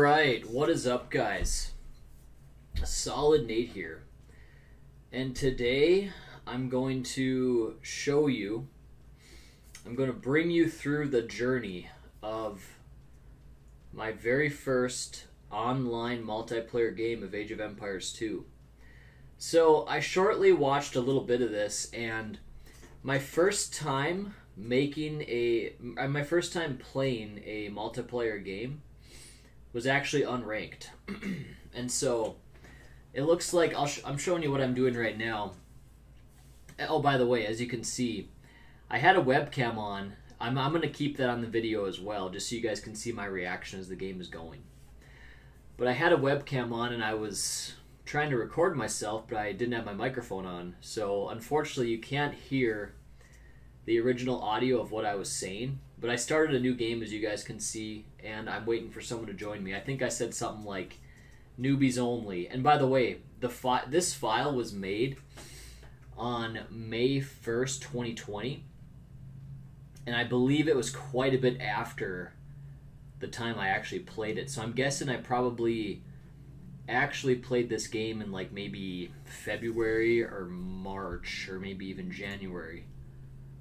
Alright, what is up, guys? Solid Nate here. And today I'm going to show you, I'm going to bring you through the journey of my very first online multiplayer game of Age of Empires 2. So I shortly watched a little bit of this, and my first time playing a multiplayer game was actually unranked. And so it looks like I'm showing you what I'm doing right now. Oh, by the way, as you can see, I had a webcam on. I'm going to keep that on the video as well, just so you guys can see my reaction as the game is going. But I had a webcam on and I was trying to record myself, but I didn't have my microphone on. So unfortunately you can't hear the original audio of what I was saying. But I started a new game, as you guys can see, and I'm waiting for someone to join me. I think I said something like newbies only. And by the way, this file was made on May 1st, 2020. And I believe it was quite a bit after the time I actually played it. So I'm guessing I probably actually played this game in like maybe February or March or maybe even January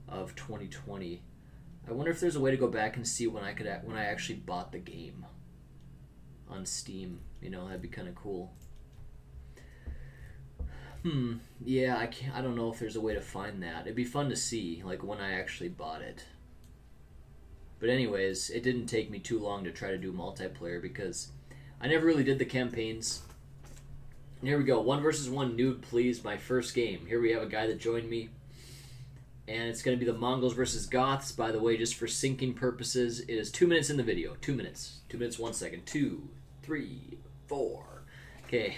of 2020. I wonder if there's a way to go back and see when I actually bought the game on Steam. You know, that'd be kind of cool. Yeah, I don't know if there's a way to find that. It'd be fun to see, like, when I actually bought it. But anyways, it didn't take me too long to try to do multiplayer because I never really did the campaigns. And here we go, 1 versus 1 nude, please, my first game. Here we have a guy that joined me. And it's going to be the Mongols versus Goths. By the way, just for syncing purposes, it is 2 minutes in the video. 2 minutes. 2 minutes, 1 second. 2, 3, 4. Okay.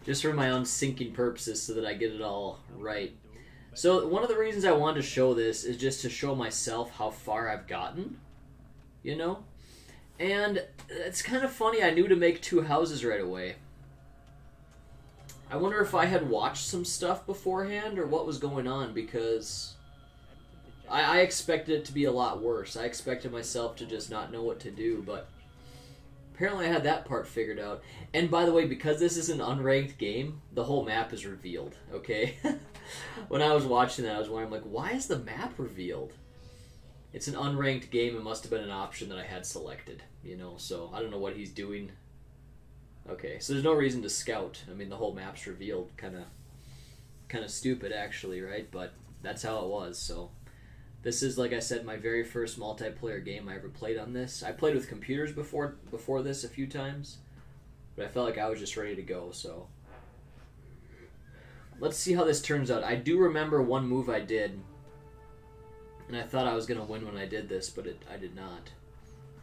Just for my own syncing purposes so that I get it all right. So one of the reasons I wanted to show this is just to show myself how far I've gotten. You know? And it's kind of funny. I knew to make 2 houses right away. I wonder if I had watched some stuff beforehand or what was going on, because I expected it to be a lot worse. I expected myself to just not know what to do, but apparently I had that part figured out. And by the way, because this is an unranked game, the whole map is revealed, okay? When I was watching that, I was wondering, like, why is the map revealed? It's an unranked game. It must have been an option that I had selected, you know, so I don't know what he's doing. Okay, so there's no reason to scout. I mean, the whole map's revealed. Kind of stupid, actually, right? But that's how it was, so... This is, like I said, my very first multiplayer game I ever played on this. I played with computers before this a few times, but I felt like I was just ready to go, so... Let's see how this turns out. I do remember one move I did, and I thought I was going to win when I did this, but I did not.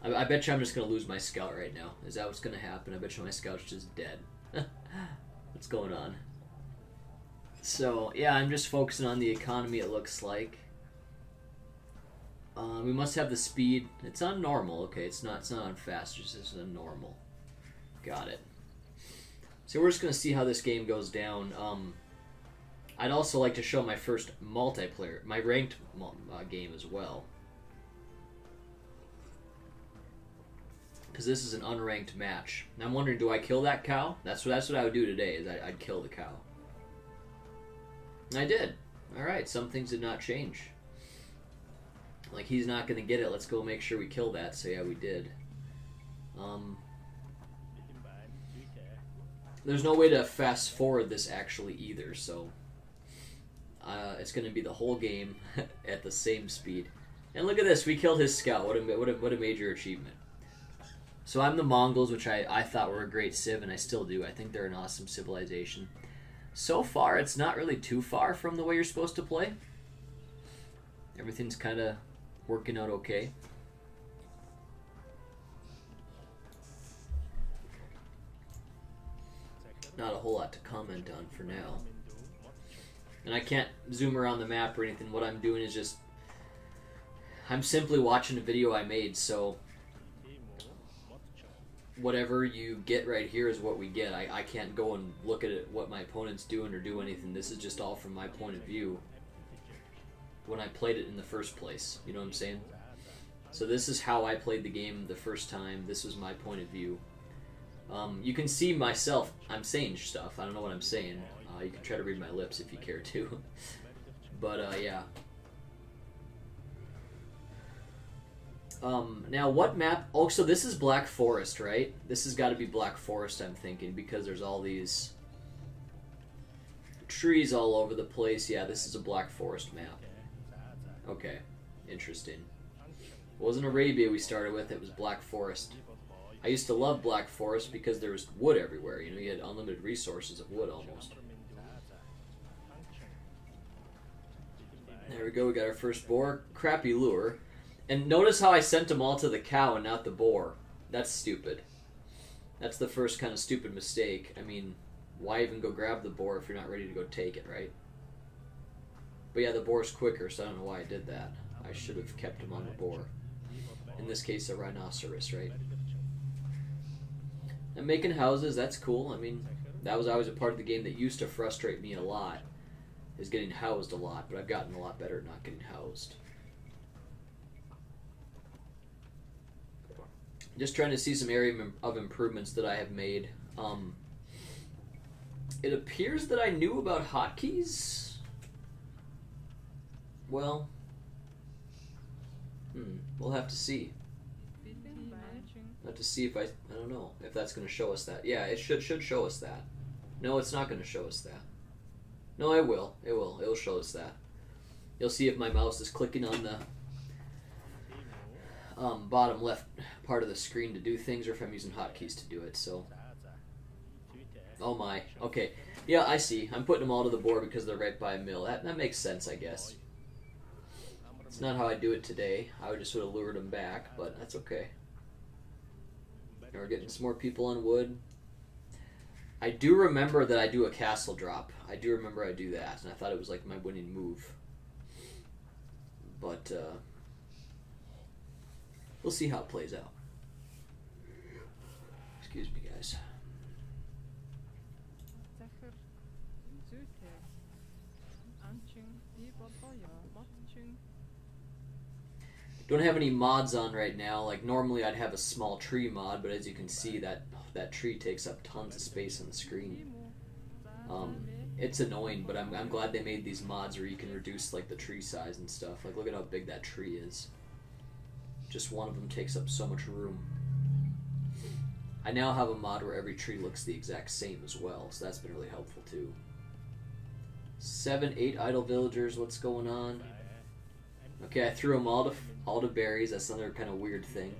I bet you I'm just going to lose my scout right now. Is that what's going to happen? I bet you my scout's just dead. What's going on? So, yeah, I'm just focusing on the economy, it looks like. We must have the speed. It's on normal. Okay, it's not on fast. It's just on normal. Got it. So we're just going to see how this game goes down. I'd also like to show my first multiplayer, my ranked game as well. Because this is an unranked match. And I'm wondering, do I kill that cow? That's what I would do today, is I'd kill the cow. And I did. Alright, some things did not change. Like, he's not going to get it. Let's go make sure we kill that. So yeah, we did. There's no way to fast forward this actually either, so it's going to be the whole game at the same speed. And look at this, we killed his scout. What a major achievement. So I'm the Mongols, which I thought were a great civ, and I still do. I think they're an awesome civilization. So far, it's not really too far from the way you're supposed to play. Everything's kind of working out okay. Not a whole lot to comment on for now. And I can't zoom around the map or anything. What I'm doing is just... I'm simply watching a video I made, so... Whatever you get right here is what we get. I can't go and look at it, what my opponent's doing or do anything. This is just all from my point of view when I played it in the first place. You know what I'm saying? So this is how I played the game the first time. This was my point of view. You can see myself. I'm saying stuff. I don't know what I'm saying. You can try to read my lips if you care to. But, yeah. Now, what map... Oh, so this is Black Forest, right? This has got to be Black Forest, I'm thinking, because there's all these trees all over the place. Yeah, this is a Black Forest map. Okay, interesting. It wasn't Arabia we started with, it was Black Forest. I used to love Black Forest because there was wood everywhere. You know, you had unlimited resources of wood almost. There we go, we got our first boar. Crappy lure. And notice how I sent them all to the cow and not the boar. That's stupid. That's the first kind of stupid mistake. I mean, why even go grab the boar if you're not ready to go take it, right? But yeah, the boar's quicker, so I don't know why I did that. I should have kept him on the boar. In this case, a rhinoceros, right? And making houses, that's cool. I mean, that was always a part of the game that used to frustrate me a lot, is getting housed a lot, but I've gotten a lot better at not getting housed. Just trying to see some area of improvements that I have made. It appears that I knew about hotkeys. Well, we'll have to see. We'll have to see if I don't know if that's going to show us that. Yeah, it should show us that. No, it's not going to show us that. No, it will. It will. It'll show us that. You'll see if my mouse is clicking on the bottom left part of the screen to do things, or if I'm using hotkeys to do it. So, oh my. Okay. Yeah, I see. I'm putting them all to the board because they're right by a mill. That makes sense, I guess. It's not how I do it today. I would just sort of lured them back, but that's okay. And we're getting some more people on wood. I do remember that I do a castle drop. I do remember I do that, and I thought it was like my winning move. But, we'll see how it plays out. Excuse me, guys. Don't have any mods on right now. Like, normally I'd have a small tree mod, but as you can see, that tree takes up tons of space on the screen. It's annoying, but I'm glad they made these mods where you can reduce like the tree size and stuff. Like, look at how big that tree is. Just one of them takes up so much room. I now have a mod where every tree looks the exact same as well, so that's been really helpful too. 7, 8 idle villagers, what's going on? Okay, I threw them all to berries. That's another kind of weird thing.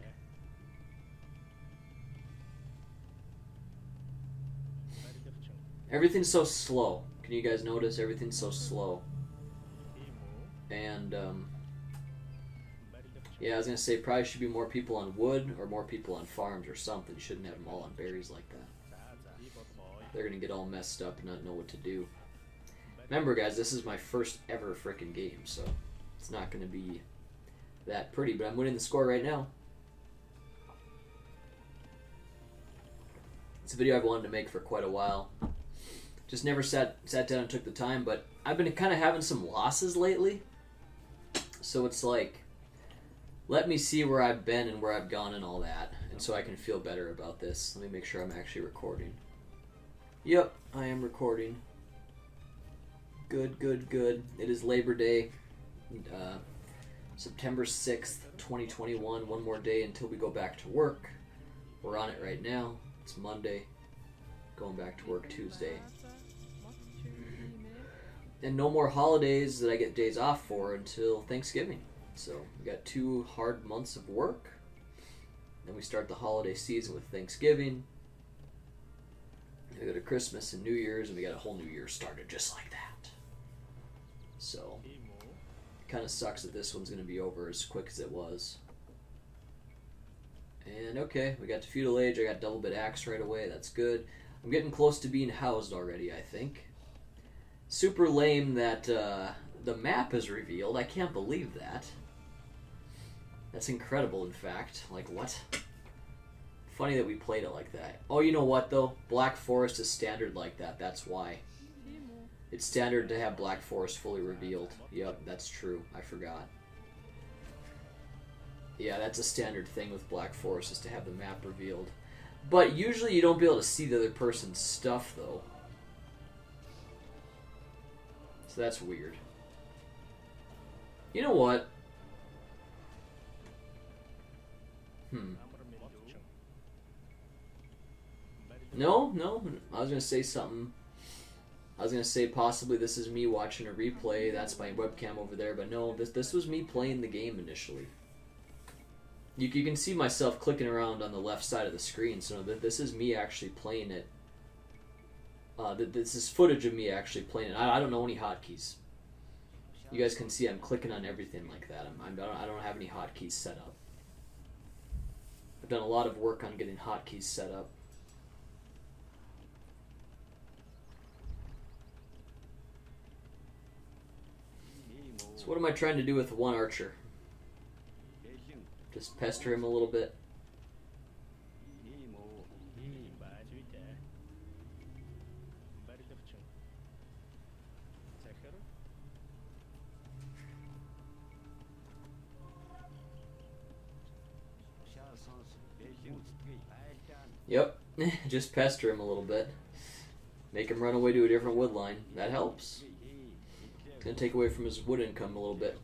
Everything's so slow. Can you guys notice? Everything's so slow. And, yeah, I was going to say probably should be more people on wood or more people on farms or something. You shouldn't have them all on berries like that. They're going to get all messed up and not know what to do. Remember, guys, this is my first ever frickin' game, so it's not going to be that pretty, but I'm winning the score right now. It's a video I've wanted to make for quite a while. Just never sat down and took the time, but I've been kind of having some losses lately. So it's like, let me see where I've been and where I've gone and all that, and so I can feel better about this. Let me make sure I'm actually recording. Yep, I am recording. Good, good, good. It is Labor Day, September 6th, 2021. One more day until we go back to work. We're on it right now. It's Monday. Going back to work Tuesday. And no more holidays that I get days off for until Thanksgiving. So we got 2 hard months of work. Then we start the holiday season with Thanksgiving. Then we go to Christmas and New Year's, and we got a whole new year started just like that. So, it kind of sucks that this one's going to be over as quick as it was. And okay, we got to feudal age. I got double bit axe right away. That's good. I'm getting close to being housed already, I think. Super lame that the map is revealed. I can't believe that. That's incredible, in fact. Like, what? Funny that we played it like that. Oh, you know what, though? Black Forest is standard like that. That's why. It's standard to have Black Forest fully revealed. Yep, that's true. I forgot. Yeah, that's a standard thing with Black Forest, is to have the map revealed. But usually you don't be able to see the other person's stuff, though. So that's weird. You know what? No, I was going to say something. I was going to say possibly this is me watching a replay. That's my webcam over there. But no, this was me playing the game initially. You can see myself clicking around on the left side of the screen. So this is me actually playing it. This is footage of me actually playing it. I don't know any hotkeys. You guys can see I'm clicking on everything like that. I don't have any hotkeys set up. I've done a lot of work on getting hotkeys set up. So what am I trying to do with one archer? Just pester him a little bit. Yep, just pester him a little bit. Make him run away to a different wood line. That helps. It's going to take away from his wood income a little bit.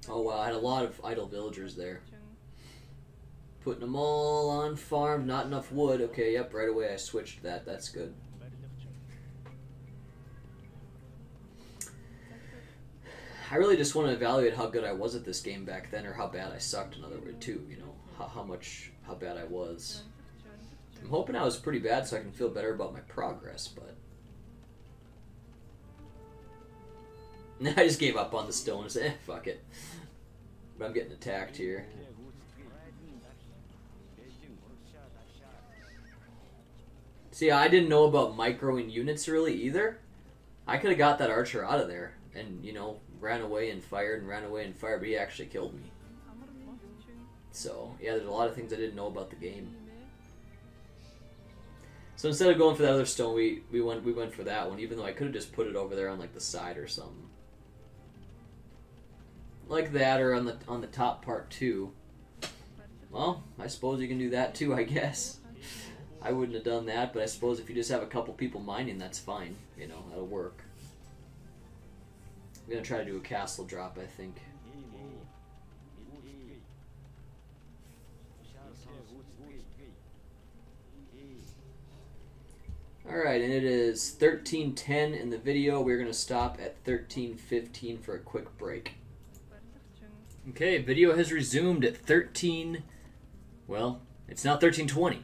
Oh wow, I had a lot of idle villagers there. Putting them all on farm, not enough wood. Okay, yep, right away I switched that. That's good. I really just want to evaluate how good I was at this game back then, or how bad I sucked, another way too, you know, how bad I was. I'm hoping I was pretty bad so I can feel better about my progress, but I just gave up on the stone and said, fuck it. But I'm getting attacked here. See, I didn't know about microing units really either. I could have got that archer out of there and, you know, ran away and fired, but he actually killed me. So, yeah, there's a lot of things I didn't know about the game. So instead of going for that other stone, we went for that one, even though I could have just put it over there on like the side or something. Like that, or on the top part too. Well, I suppose you can do that too, I guess. I wouldn't have done that, but I suppose if you just have a couple people mining, that's fine. You know, that'll work. I'm gonna try to do a castle drop, I think. Alright, and it is 13:10 in the video. We're gonna stop at 13:15 for a quick break. Okay, video has resumed at 13. Well, it's now 13:20.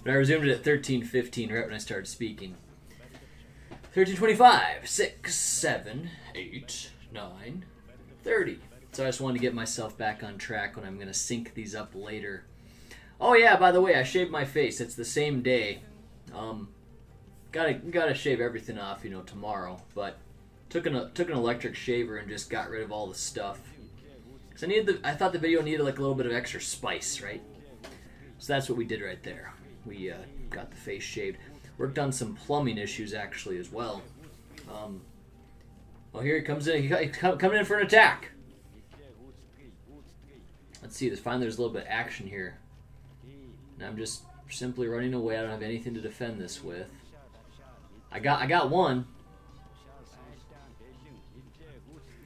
But I resumed it at 13:15 right when I started speaking. 13:25, 6, 7, 8, 9, 30. So I just wanted to get myself back on track when I'm going to sync these up later. Oh yeah, by the way, I shaved my face. It's the same day. Gotta shave everything off, you know, tomorrow. But took an electric shaver and just got rid of all the stuff. Cause I thought the video needed like a little bit of extra spice, right? So that's what we did right there. We got the face shaved. Worked on some plumbing issues actually as well. Oh, here he comes in. He's coming in for an attack. Let's see. There's a little bit of action here. And I'm just simply running away. I don't have anything to defend this with. I got one.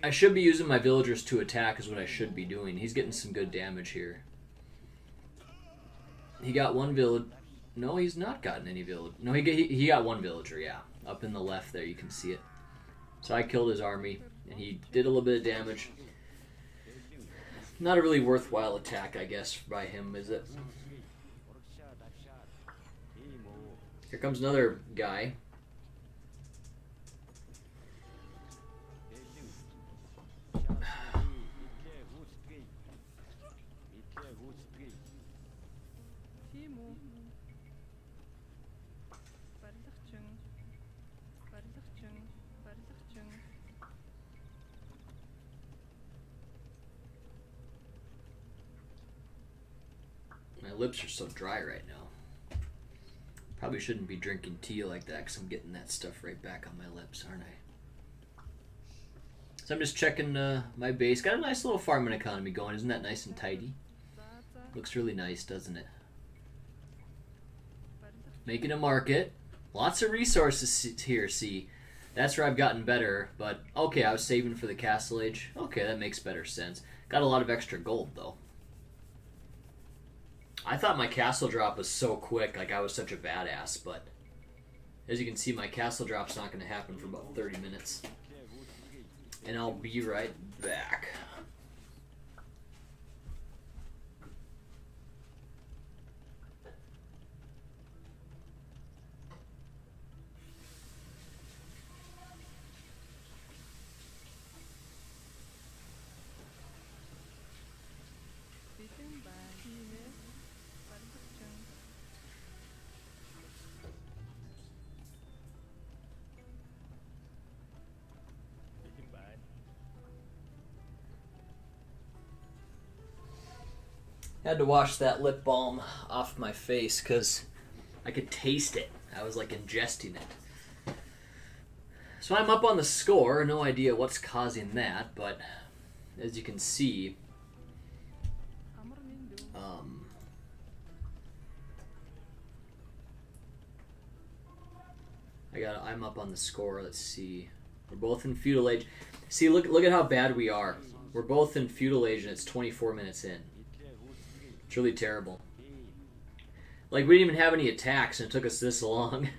I should be using my villagers to attack is what I should be doing. He's getting some good damage here. He got one village. No, he's not gotten any village. No, he got one villager, yeah. Up in the left there, you can see it. So I killed his army, and he did a little bit of damage. Not a really worthwhile attack, I guess, by him, is it? Here comes another guy. My lips are so dry right now. Probably shouldn't be drinking tea like that because I'm getting that stuff right back on my lips, aren't I? So I'm just checking my base. Got a nice little farming economy going. Isn't that nice and tidy? Looks really nice, doesn't it? Making a market. Lots of resources here, see. That's where I've gotten better, but okay, I was saving for the castle age. Okay, that makes better sense. Got a lot of extra gold, though. I thought my castle drop was so quick, like I was such a badass, but as you can see, my castle drop's not going to happen for about 30 minutes. And I'll be right back. Had to wash that lip balm off my face because I could taste it. I was like ingesting it. So I'm up on the score. No idea what's causing that, but as you can see, I'm up on the score. Let's see. We're both in feudal age. See, look at how bad we are. We're both in feudal age, and it's 24 minutes in. It's really terrible. Like, we didn't even have any attacks, and it took us this long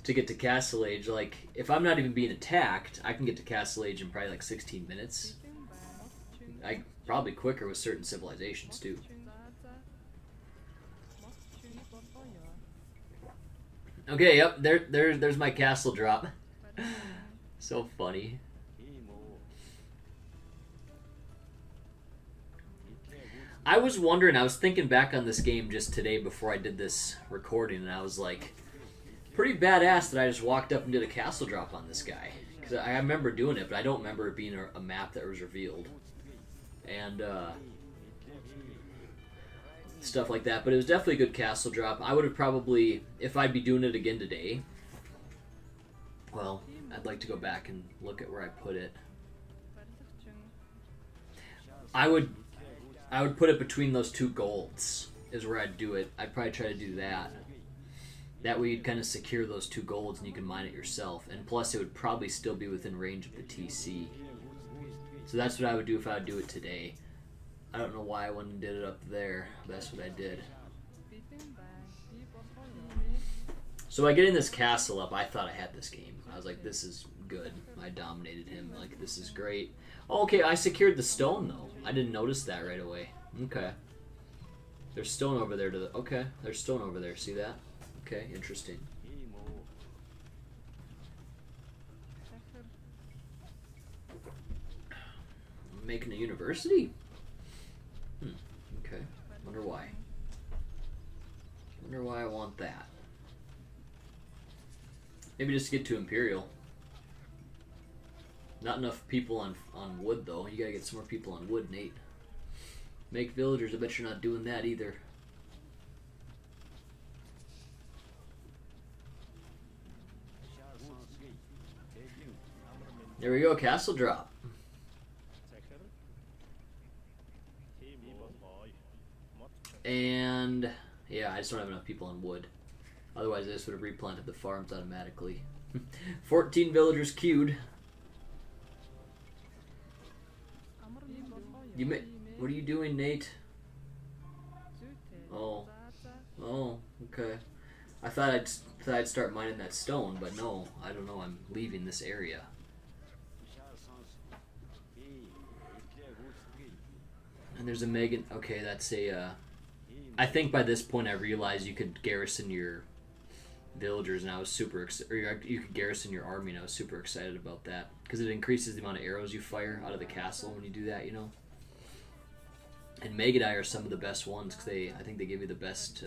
to get to Castle Age. Like, if I'm not even being attacked, I can get to Castle Age in probably like 16 minutes. Probably quicker with certain civilizations, too. Okay, yep, there's my castle drop. So funny. I was wondering, I was thinking back on this game just today before I did this recording, and I was like, pretty badass that I just walked up and did a castle drop on this guy. Because I remember doing it, but I don't remember it being a map that was revealed. And, stuff like that. But it was definitely a good castle drop. I would have probably, if I'd be doing it again today, well, I'd like to go back and look at where I put it. I would put it between those two golds is where I'd do it. I'd probably try to do that. That way you'd kind of secure those two golds and you can mine it yourself. And plus it would probably still be within range of the TC. So that's what I would do if I would do it today. I don't know why I went and did it up there. That's what I did. So by getting this castle up, I thought I had this game. I was like, this is good. I dominated him. Like, this is great. Oh, okay, I secured the stone, though. I didn't notice that right away. Okay. There's stone over there to the... Okay, there's stone over there. See that? Okay, interesting. I'm making a university? Okay. Wonder why. Wonder why I want that. Maybe just to get to Imperial. Not enough people on wood, though. You gotta get some more people on wood, Nate. Make villagers. I bet you're not doing that either. There we go, castle drop. And yeah, I just don't have enough people on wood. Otherwise, I just would have replanted the farms automatically. 14 villagers queued. What are you doing, Nate? Oh, okay. I thought I'd start mining that stone, but no, I don't know. I'm leaving this area. And there's a Megan. Okay, that's a. I think by this point I realized you could garrison your villagers, and I was super excited. Or you could garrison your army, and I was super excited about that because it increases the amount of arrows you fire out of the castle when you do that, you know. And Megadai are some of the best ones because I think they give you the best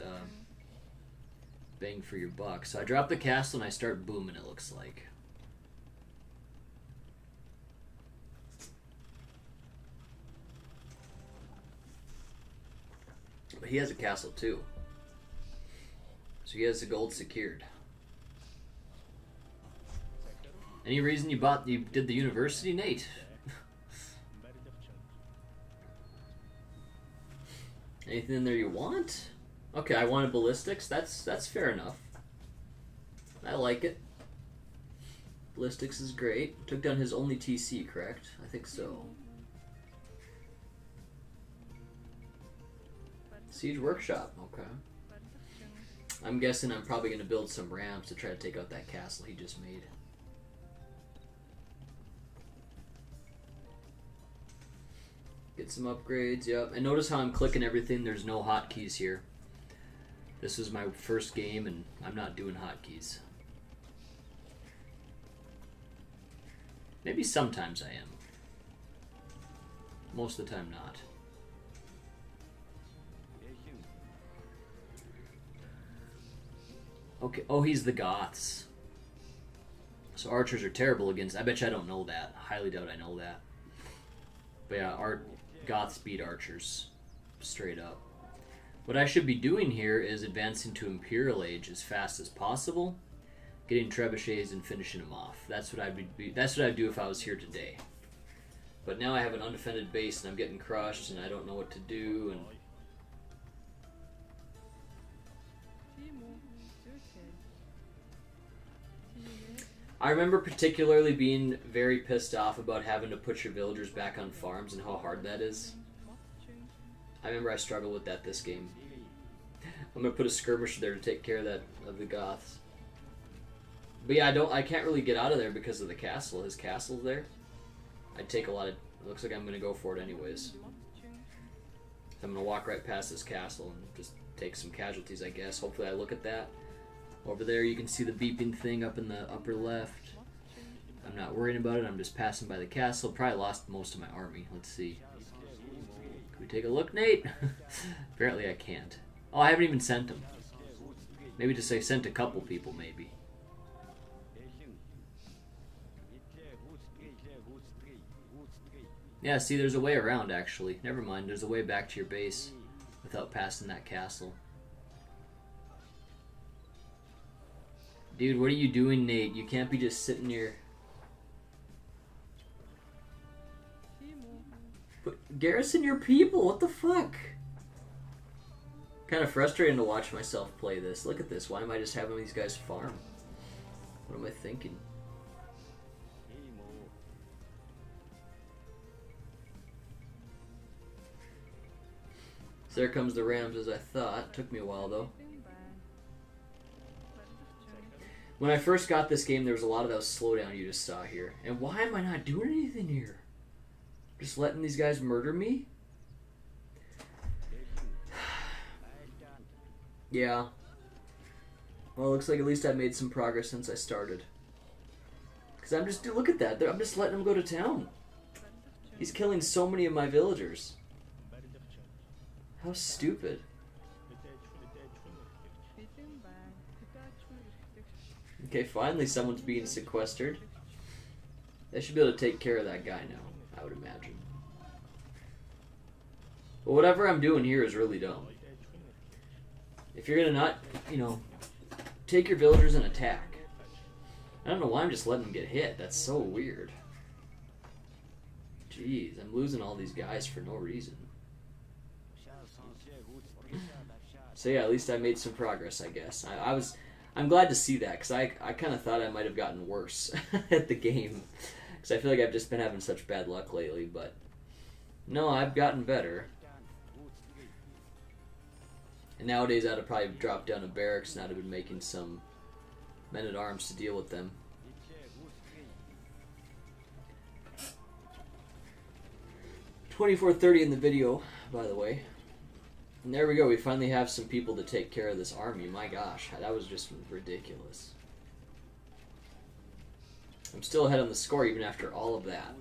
bang for your buck. So I drop the castle and I start booming. It looks like. But He has a castle too. So he has the gold secured. Any reason you did the university, Nate? Anything in there you want? Okay, I wanted ballistics. That's fair enough. I like it. Ballistics is great. Took down his only TC, correct? I think so. Siege Workshop, okay. I'm guessing I'm probably going to build some ramps to try to take out that castle he just made. Get some upgrades, yep. And notice how I'm clicking everything. There's no hotkeys here. This was my first game and I'm not doing hotkeys. Maybe sometimes I am. Most of the time not. Okay, oh, he's the Goths. So archers are terrible against... I bet you I don't know that. Highly doubt I know that. But yeah, Goths beat archers. Straight up. What I should be doing here is advancing to Imperial Age as fast as possible. Getting trebuchets and finishing them off. That's what I'd do if I was here today. But now I have an undefended base and I'm getting crushed and I don't know what to do and... I remember particularly being very pissed off about having to put your villagers back on farms and how hard that is. I remember I struggled with that this game. I'm gonna put a skirmisher there to take care of the Goths. But yeah, I can't really get out of there because of the castle. His castle's there. I'd take a lot of... It looks like I'm gonna go for it anyways. I'm gonna walk right past this castle and just take some casualties, I guess. Hopefully I look at that. Over there you can see the beeping thing up in the upper left. I'm not worrying about it, I'm just passing by the castle. Probably lost most of my army. Let's see. Can we take a look, Nate? Apparently I can't. Oh, I haven't even sent them. Maybe just say sent a couple people, maybe. Yeah, see, there's a way around, actually. Never mind, there's a way back to your base without passing that castle. Dude, what are you doing, Nate? You can't be just sitting here. Garrison your people, what the fuck? Kind of frustrating to watch myself play this. Look at this, why am I just having these guys farm? What am I thinking? So there comes the Rams as I thought. Took me a while though. When I first got this game, there was a lot of that slowdown you just saw here. And why am I not doing anything here? Just letting these guys murder me? Yeah. Well, it looks like at least I made some progress since I started. Because I'm just... Dude, look at that. I'm just letting him go to town. He's killing so many of my villagers. How stupid. Okay, finally someone's being sequestered. They should be able to take care of that guy now, I would imagine. But whatever I'm doing here is really dumb. If you're gonna not, you know, take your villagers and attack. I don't know why I'm just letting them get hit. That's so weird. Jeez, I'm losing all these guys for no reason. So yeah, at least I made some progress, I guess. I'm glad to see that, because I kind of thought I might have gotten worse at the game. Because I feel like I've just been having such bad luck lately, but... No, I've gotten better. And nowadays I'd have probably dropped down to barracks and I'd have been making some men-at-arms to deal with them. $24.30 in the video, by the way. And there we go, we finally have some people to take care of this army. My gosh, that was just ridiculous. I'm still ahead on the score even after all of that.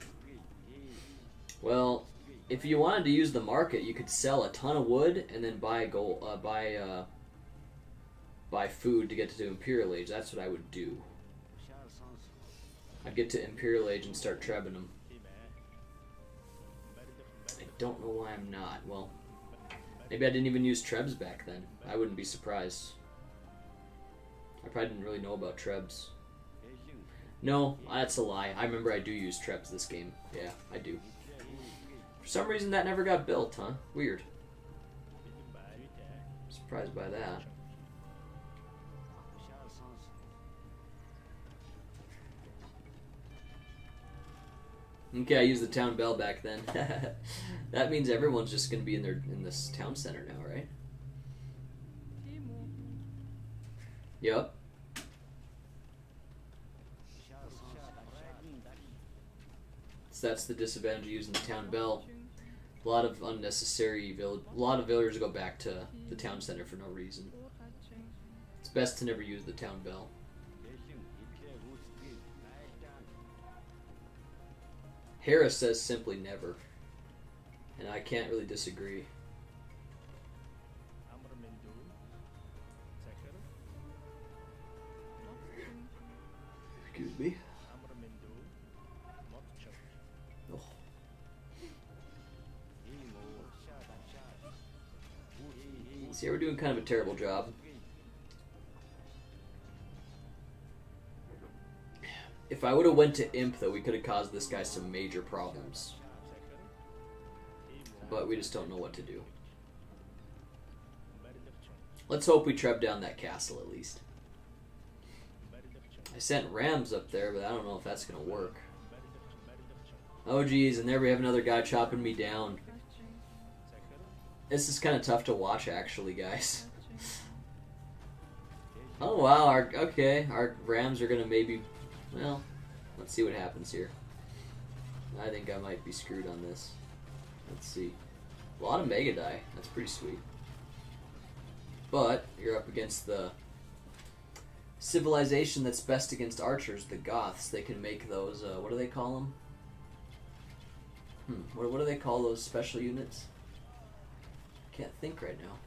Well, if you wanted to use the market, you could sell a ton of wood and then buy gold, buy food to get to Imperial Age. That's what I would do. I'd get to Imperial Age and start trebbing them. I don't know why I'm not. Well, Maybe I didn't even use Trebs back then. I wouldn't be surprised. I probably didn't really know about Trebs. No, that's a lie. I remember I do use Trebs this game. Yeah, I do. For some reason that never got built, huh? Weird. Surprised by that. Okay, I used the town bell back then. That means everyone's just gonna be in this town center now, right? Yep. So that's the disadvantage of using the town bell. A lot of unnecessary a lot of villagers go back to the town center for no reason. It's best to never use the town bell. Harris says simply never, and I can't really disagree. Excuse me. Oh. See, we're doing kind of a terrible job. If I would have went to Imp, though, we could have caused this guy some major problems. But we just don't know what to do. Let's hope we trap down that castle, at least. I sent Rams up there, but I don't know if that's going to work. Oh, geez, and there we have another guy chopping me down. This is kind of tough to watch, actually, guys. Oh, wow, our Rams are going to maybe... Well, let's see what happens here. I think I might be screwed on this. Let's see. A lot of Mega Die. That's pretty sweet. But you're up against the civilization that's best against archers, the Goths. They can make those, what do they call them? What do they call those special units? Can't think right now.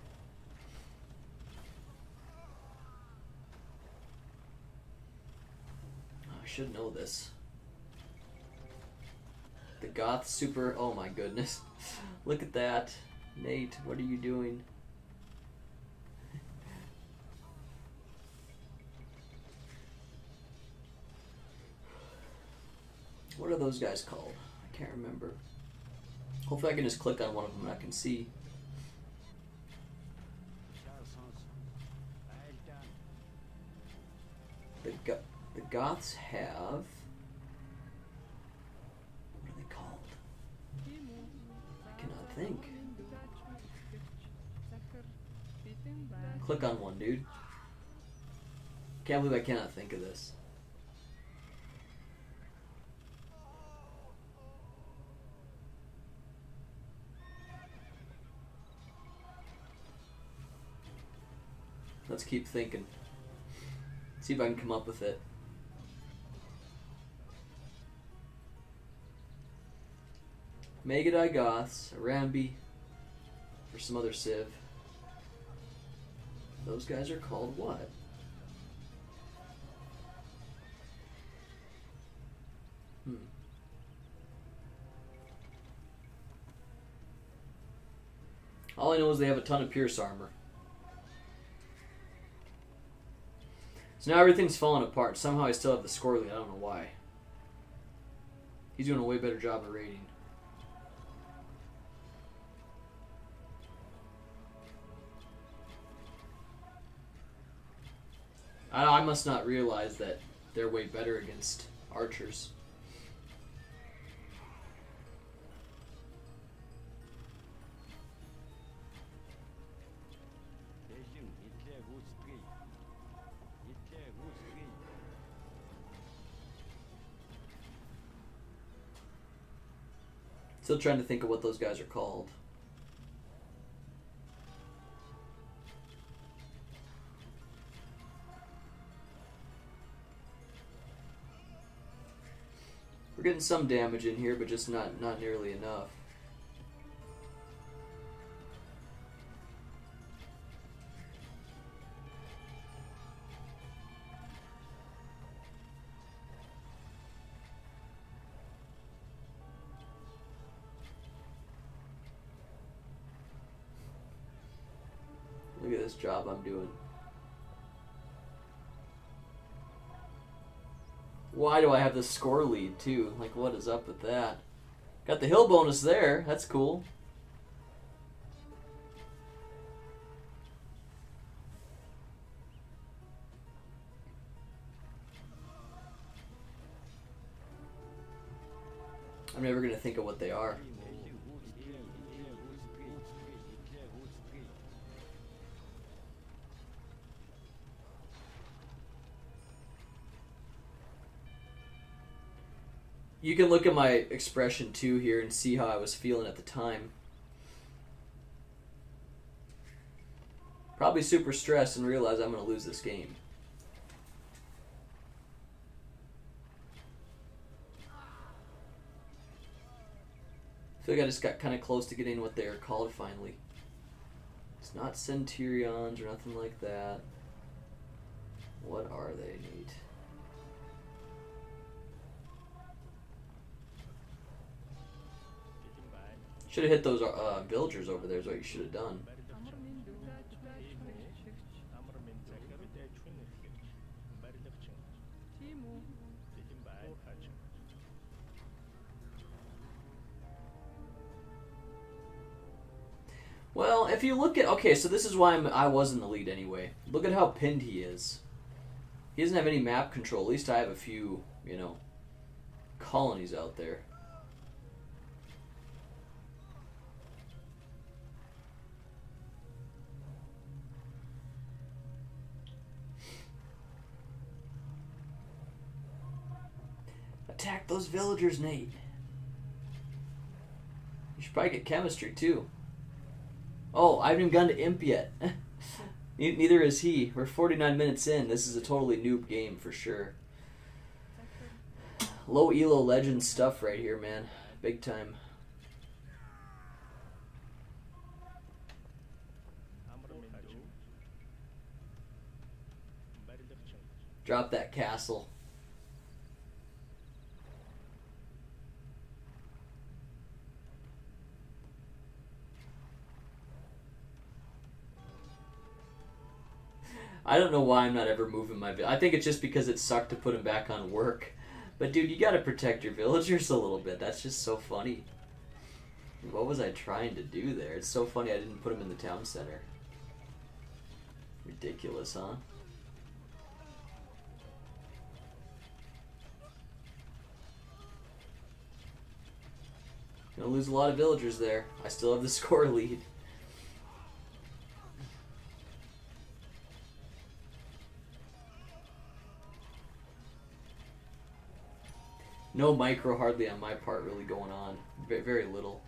I should know this. The Goth super... Oh my goodness. Look at that. Nate, what are you doing? What are those guys called? I can't remember. Hopefully I can just click on one of them and I can see. The Goths have... What are they called? I cannot think. Click on one, dude. Can't believe I cannot think of this. Let's keep thinking. See if I can come up with it. Megadai Goths, Arambi, or some other civ. Those guys are called what? All I know is they have a ton of Pierce armor. So now everything's falling apart. Somehow I still have the score lead. I don't know why. He's doing a way better job of raiding. I must not realize that they're way better against archers. Still trying to think of what those guys are called. We're getting some damage in here, but just not nearly enough. this job I'm doing. Why do I have the score lead too? Like, what is up with that? Got the hill bonus there. That's cool. I'm never going to think of what they are. You can look at my expression too here and see how I was feeling at the time. Probably super stressed and realize I'm going to lose this game. I feel like I just got kind of close to getting what they're called finally. It's not Centurions or nothing like that. What are they, Nate? Should have hit those villagers over there is what you should have done. Well, if you look at... Okay, so this is why I was in the lead anyway. Look at how pinned he is. He doesn't have any map control. At least I have a few, you know, colonies out there. Attack those villagers, Nate. You should probably get chemistry, too. Oh, I haven't even gone to Imp yet. Neither is he. We're 49 minutes in. This is a totally noob game for sure. Low elo legend stuff right here, man. Big time. Drop that castle. I don't know why I'm not ever moving my village. I think it's just because it sucked to put him back on work. But dude, you gotta protect your villagers a little bit. That's just so funny. What was I trying to do there? It's so funny I didn't put him in the town center. Ridiculous, huh? Gonna lose a lot of villagers there. I still have the score lead. No micro hardly on my part really going on. Very little.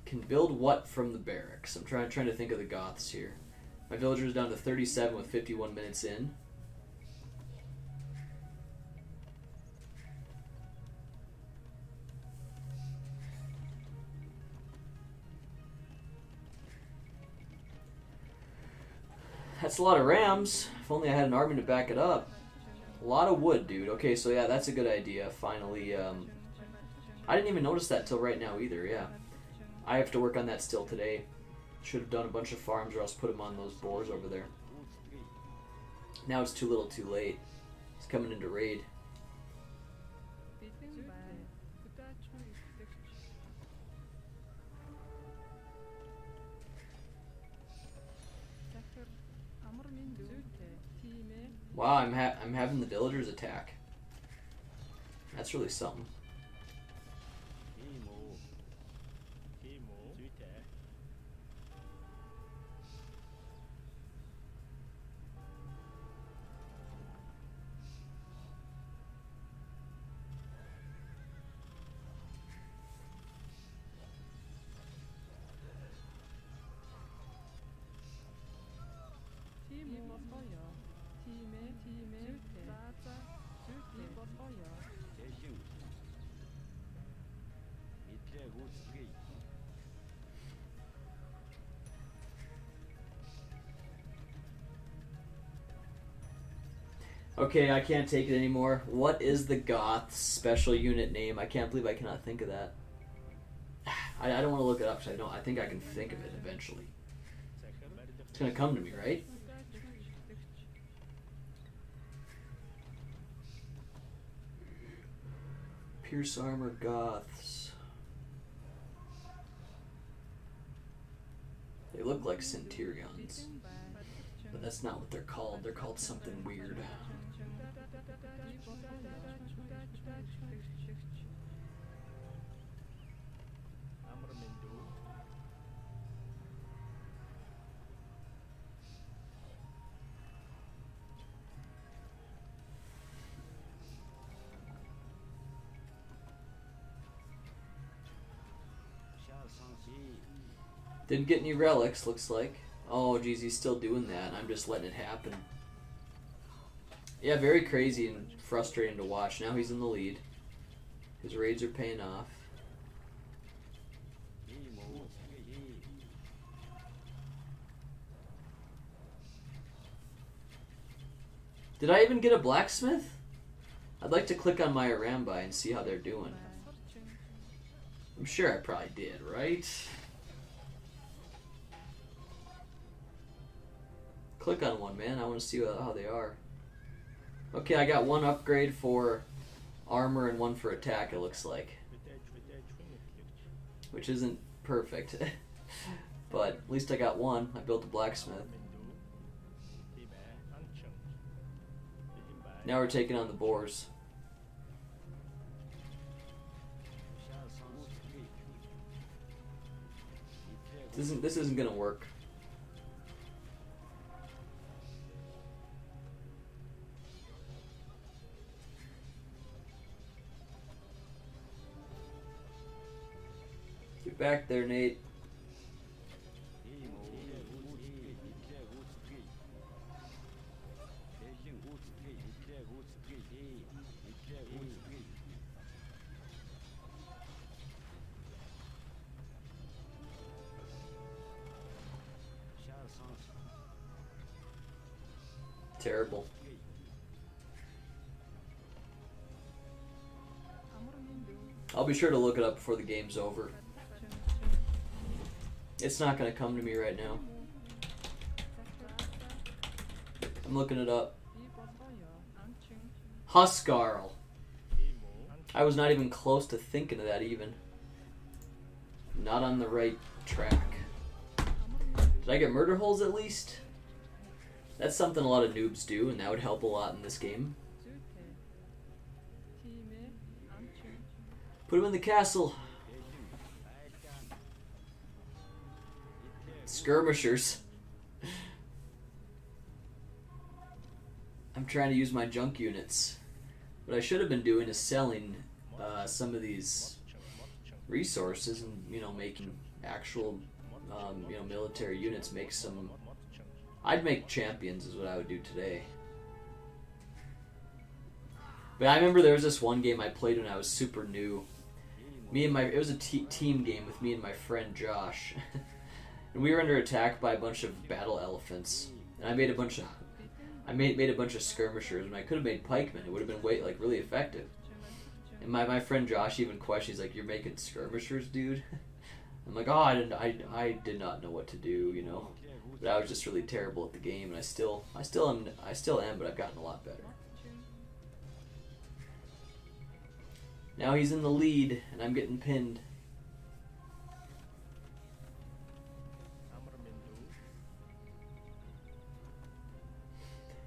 Can build what from the barracks? I'm trying to think of the Goths here. My villager is down to 37 with 51 minutes in. That's a lot of rams. If only I had an army to back it up. A lot of wood, dude. Okay, so yeah, that's a good idea. Finally, I didn't even notice that till right now either, yeah. I have to work on that still today. Should have done a bunch of farms or else put them on those boars over there. Now it's too little too late. It's coming into raid. Wow, I'm having the villagers attack. That's really something. Okay, I can't take it anymore. What is the Goth special unit name? I can't believe I cannot think of that. I don't want to look it up because I think I can think of it eventually. It's gonna come to me, right? Pierce armor Goths. They look like Centurions, but that's not what they're called. They're called something weird. Didn't get any relics, looks like. Oh, geez, he's still doing that. I'm just letting it happen. Yeah, very crazy and frustrating to watch. Now he's in the lead. His raids are paying off. Did I even get a blacksmith? I'd like to click on my Arambai and see how they're doing. I'm sure I probably did, right? Click on one, man. I want to see how they are. Okay, I got one upgrade for armor and one for attack, it looks like. Which isn't perfect. But at least I got one. I built a blacksmith. Now we're taking on the boars. This isn't gonna work. Get back there, Nate. Terrible. I'll be sure to look it up before the game's over. It's not going to come to me right now. I'm looking it up. Huskarl. I was not even close to thinking of that even. Not on the right track. Did I get murder holes at least? That's something a lot of noobs do, and that would help a lot in this game. Put him in the castle. Skirmishers. I'm trying to use my junk units. What I should have been doing is selling some of these resources and, you know, making actual, you know, military units. Make some. I'd make champions is what I would do today. But I remember there was this one game I played when I was super new. It was a team game with me and my friend Josh. And we were under attack by a bunch of battle elephants. And I made a bunch of skirmishers, and I could have made pikemen. It would have been really effective. And my friend Josh even questioned, he's like, "You're making skirmishers, dude?" I'm like, "Oh, I did not know what to do, you know." But I was just really terrible at the game, and I still am, but I've gotten a lot better. Now he's in the lead, and I'm getting pinned.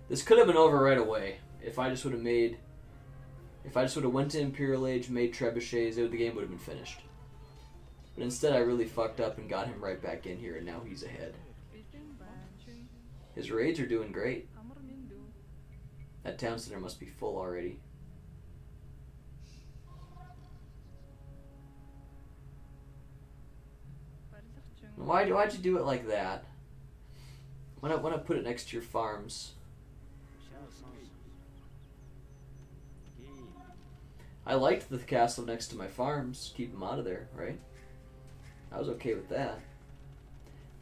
This could have been over right away if I just would have went to Imperial Age, made trebuchets, the game would have been finished. But instead, I really fucked up and got him right back in here, and now he's ahead. His raids are doing great. That town center must be full already. Why'd you do it like that? Why not put it next to your farms? I liked the castle next to my farms. Keep them out of there, right? I was okay with that.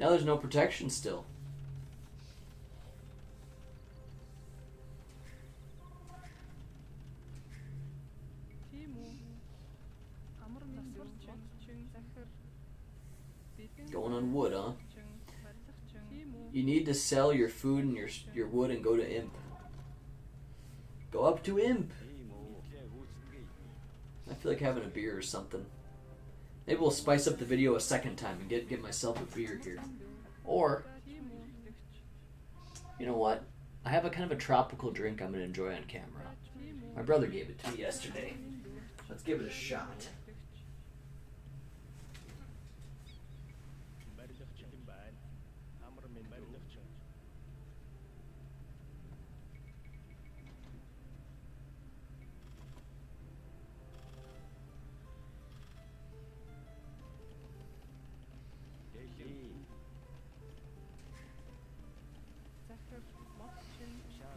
Now there's no protection still. Going on wood, huh? You need to sell your food and your wood and go to Imp. Go up to Imp. I feel like having a beer or something. Maybe we'll spice up the video a second time and get myself a beer here. Or, you know what? I have a kind of a tropical drink I'm going to enjoy on camera. My brother gave it to me yesterday. Let's give it a shot.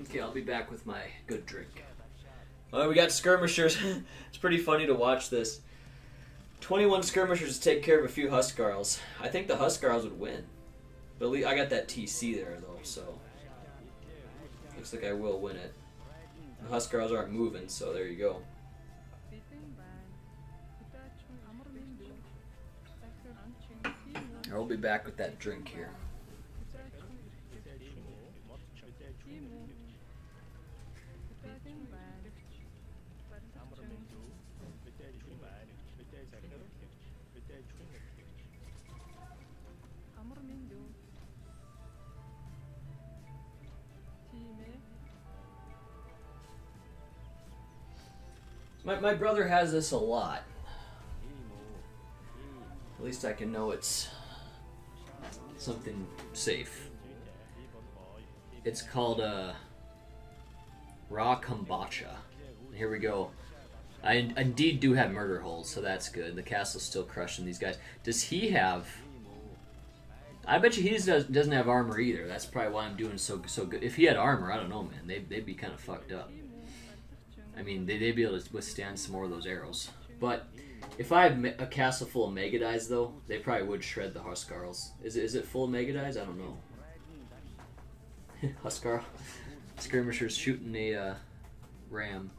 Okay, I'll be back with my good drink. Alright, we got skirmishers. It's pretty funny to watch this. 21 skirmishers to take care of a few Huskarls. I think the Huskarls would win. But at least I got that TC there, though, so... looks like I will win it. The Huskarls aren't moving, so there you go. I'll be back with that drink here. My brother has this a lot. At least I can know it's something safe. It's called raw kombucha. Here we go. I indeed do have murder holes, so that's good. The castle's still crushing these guys. Does he have... I bet you he doesn't have armor either. That's probably why I'm doing so good. If he had armor, I don't know, man. They'd be kind of fucked up. I mean, they'd be able to withstand some more of those arrows. But if I had a castle full of Megadies, though, they probably would shred the Huskarls. Is it full of Megadies? I don't know. Huskarl. Skirmishers shooting a ram.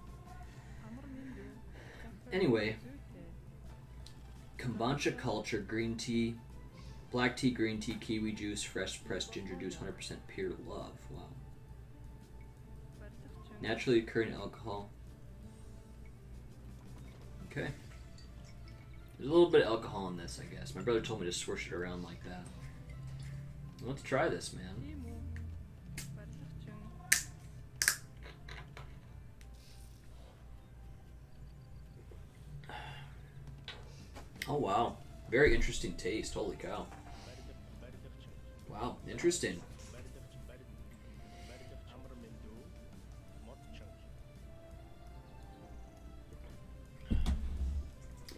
Anyway. Kombucha culture, green tea, black tea, green tea, kiwi juice, fresh pressed ginger juice, 100% pure love. Wow. Naturally occurring alcohol. Okay. There's a little bit of alcohol in this, I guess. My brother told me to swish it around like that. Let's try this, man. Oh, wow. Very interesting taste. Holy cow. Wow, interesting.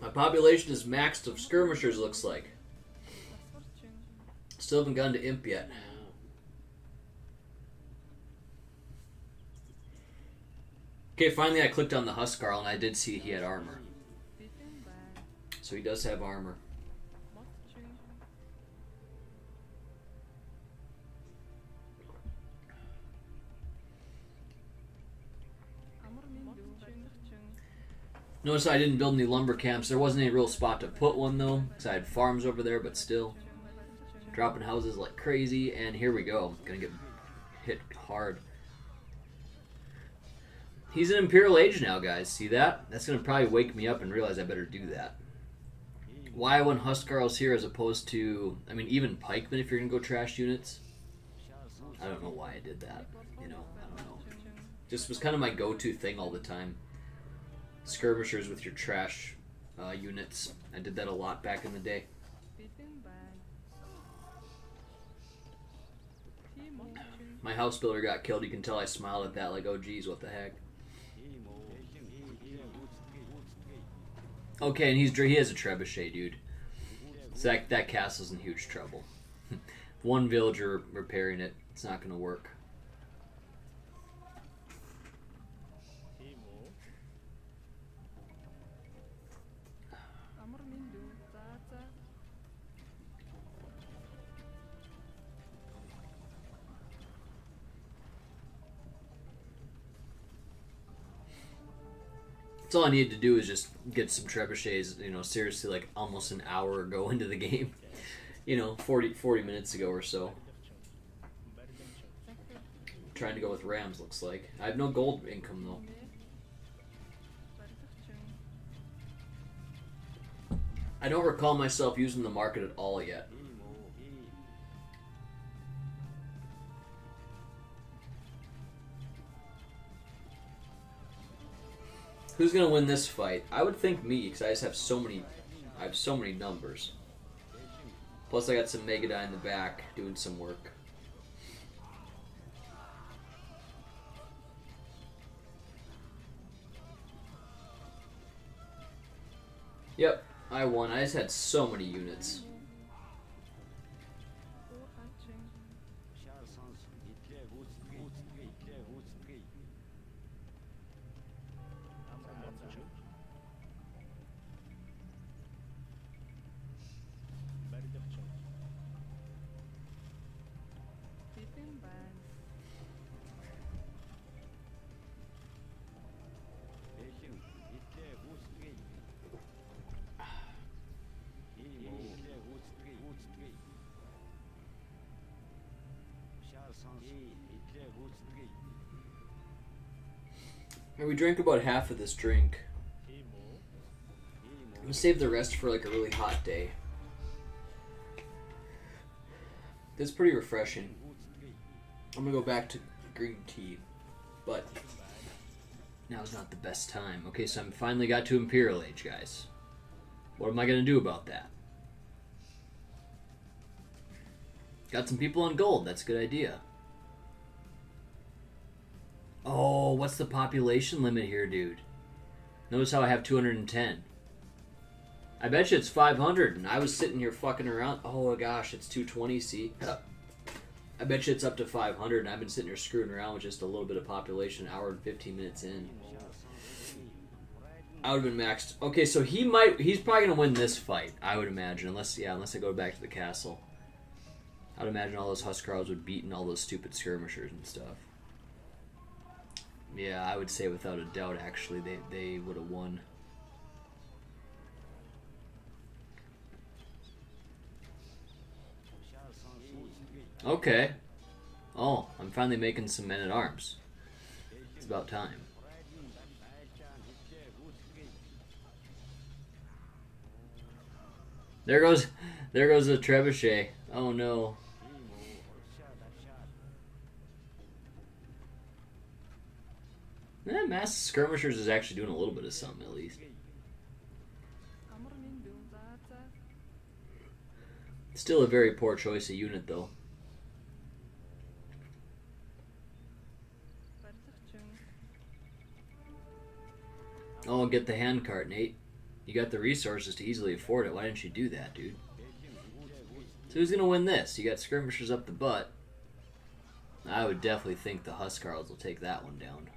My population is maxed of skirmishers, looks like. Still haven't gone to Imp yet. Okay, finally I clicked on the Huskarl and I did see he had armor. So he does have armor. Notice I didn't build any lumber camps. There wasn't any real spot to put one though, because I had farms over there, but still. Dropping houses like crazy, and here we go. Gonna get hit hard. He's an Imperial Age now, guys. See that? That's gonna probably wake me up and realize I better do that. Why when Huskarl's here as opposed to, I mean, even pikemen if you're gonna go trash units? I don't know why I did that. You know, I don't know. Just was kind of my go-to thing all the time. Skirmishers with your trash units. I did that a lot back in the day. My house builder got killed. You can tell I smiled at that like, oh geez, what the heck. Okay, and he has a trebuchet, dude. So that castle's in huge trouble. One villager repairing it, it's not going to work. All I needed to do is just get some trebuchets, you know, seriously, like almost an hour ago into the game. You know, 40 minutes ago or so. Trying to go with Rams, looks like. I have no gold income, though. I don't recall myself using the market at all yet. Who's gonna win this fight? I would think me, because I just have so many. I have so many numbers. Plus, I got some Megadai in the back doing some work. Yep, I won. I just had so many units. We drank about half of this drink. I'm gonna save the rest for like a really hot day. It's pretty refreshing. I'm gonna go back to green tea, but now's not the best time. Okay, so I finally got to Imperial Age, guys. What am I gonna do about that? Got some people on gold. That's a good idea. Oh, what's the population limit here, dude? Notice how I have 210. I bet you it's 500, and I was sitting here fucking around. Oh gosh, it's 220, see? I bet you it's up to 500, and I've been sitting here screwing around with just a little bit of population, an hour and 15 minutes in. I would have been maxed. Okay, so he's probably going to win this fight, I would imagine, unless I go back to the castle. I would imagine all those Huskarls would beat all those stupid skirmishers and stuff. Yeah, I would say without a doubt, actually, they would have won. Okay. Oh, I'm finally making some men-at-arms. It's about time. There goes the trebuchet. Oh no. Mass skirmishers is actually doing a little bit of something, at least. Still a very poor choice of unit, though. Oh, get the handcart, Nate. You got the resources to easily afford it. Why didn't you do that, dude? So who's gonna win this? You got skirmishers up the butt. I would definitely think the Huskarls will take that one down.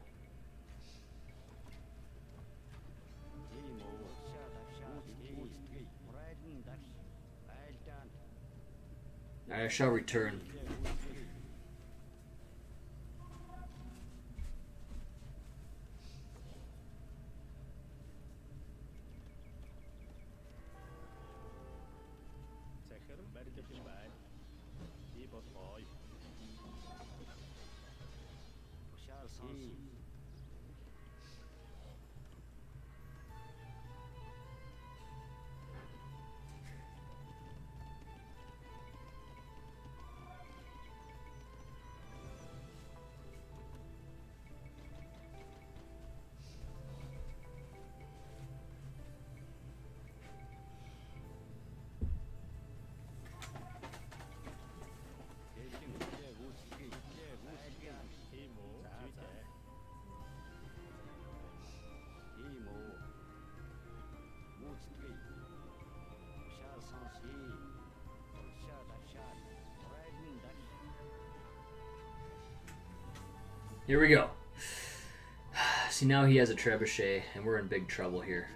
I shall return. Here we go. See, now he has a trebuchet, and we're in big trouble here.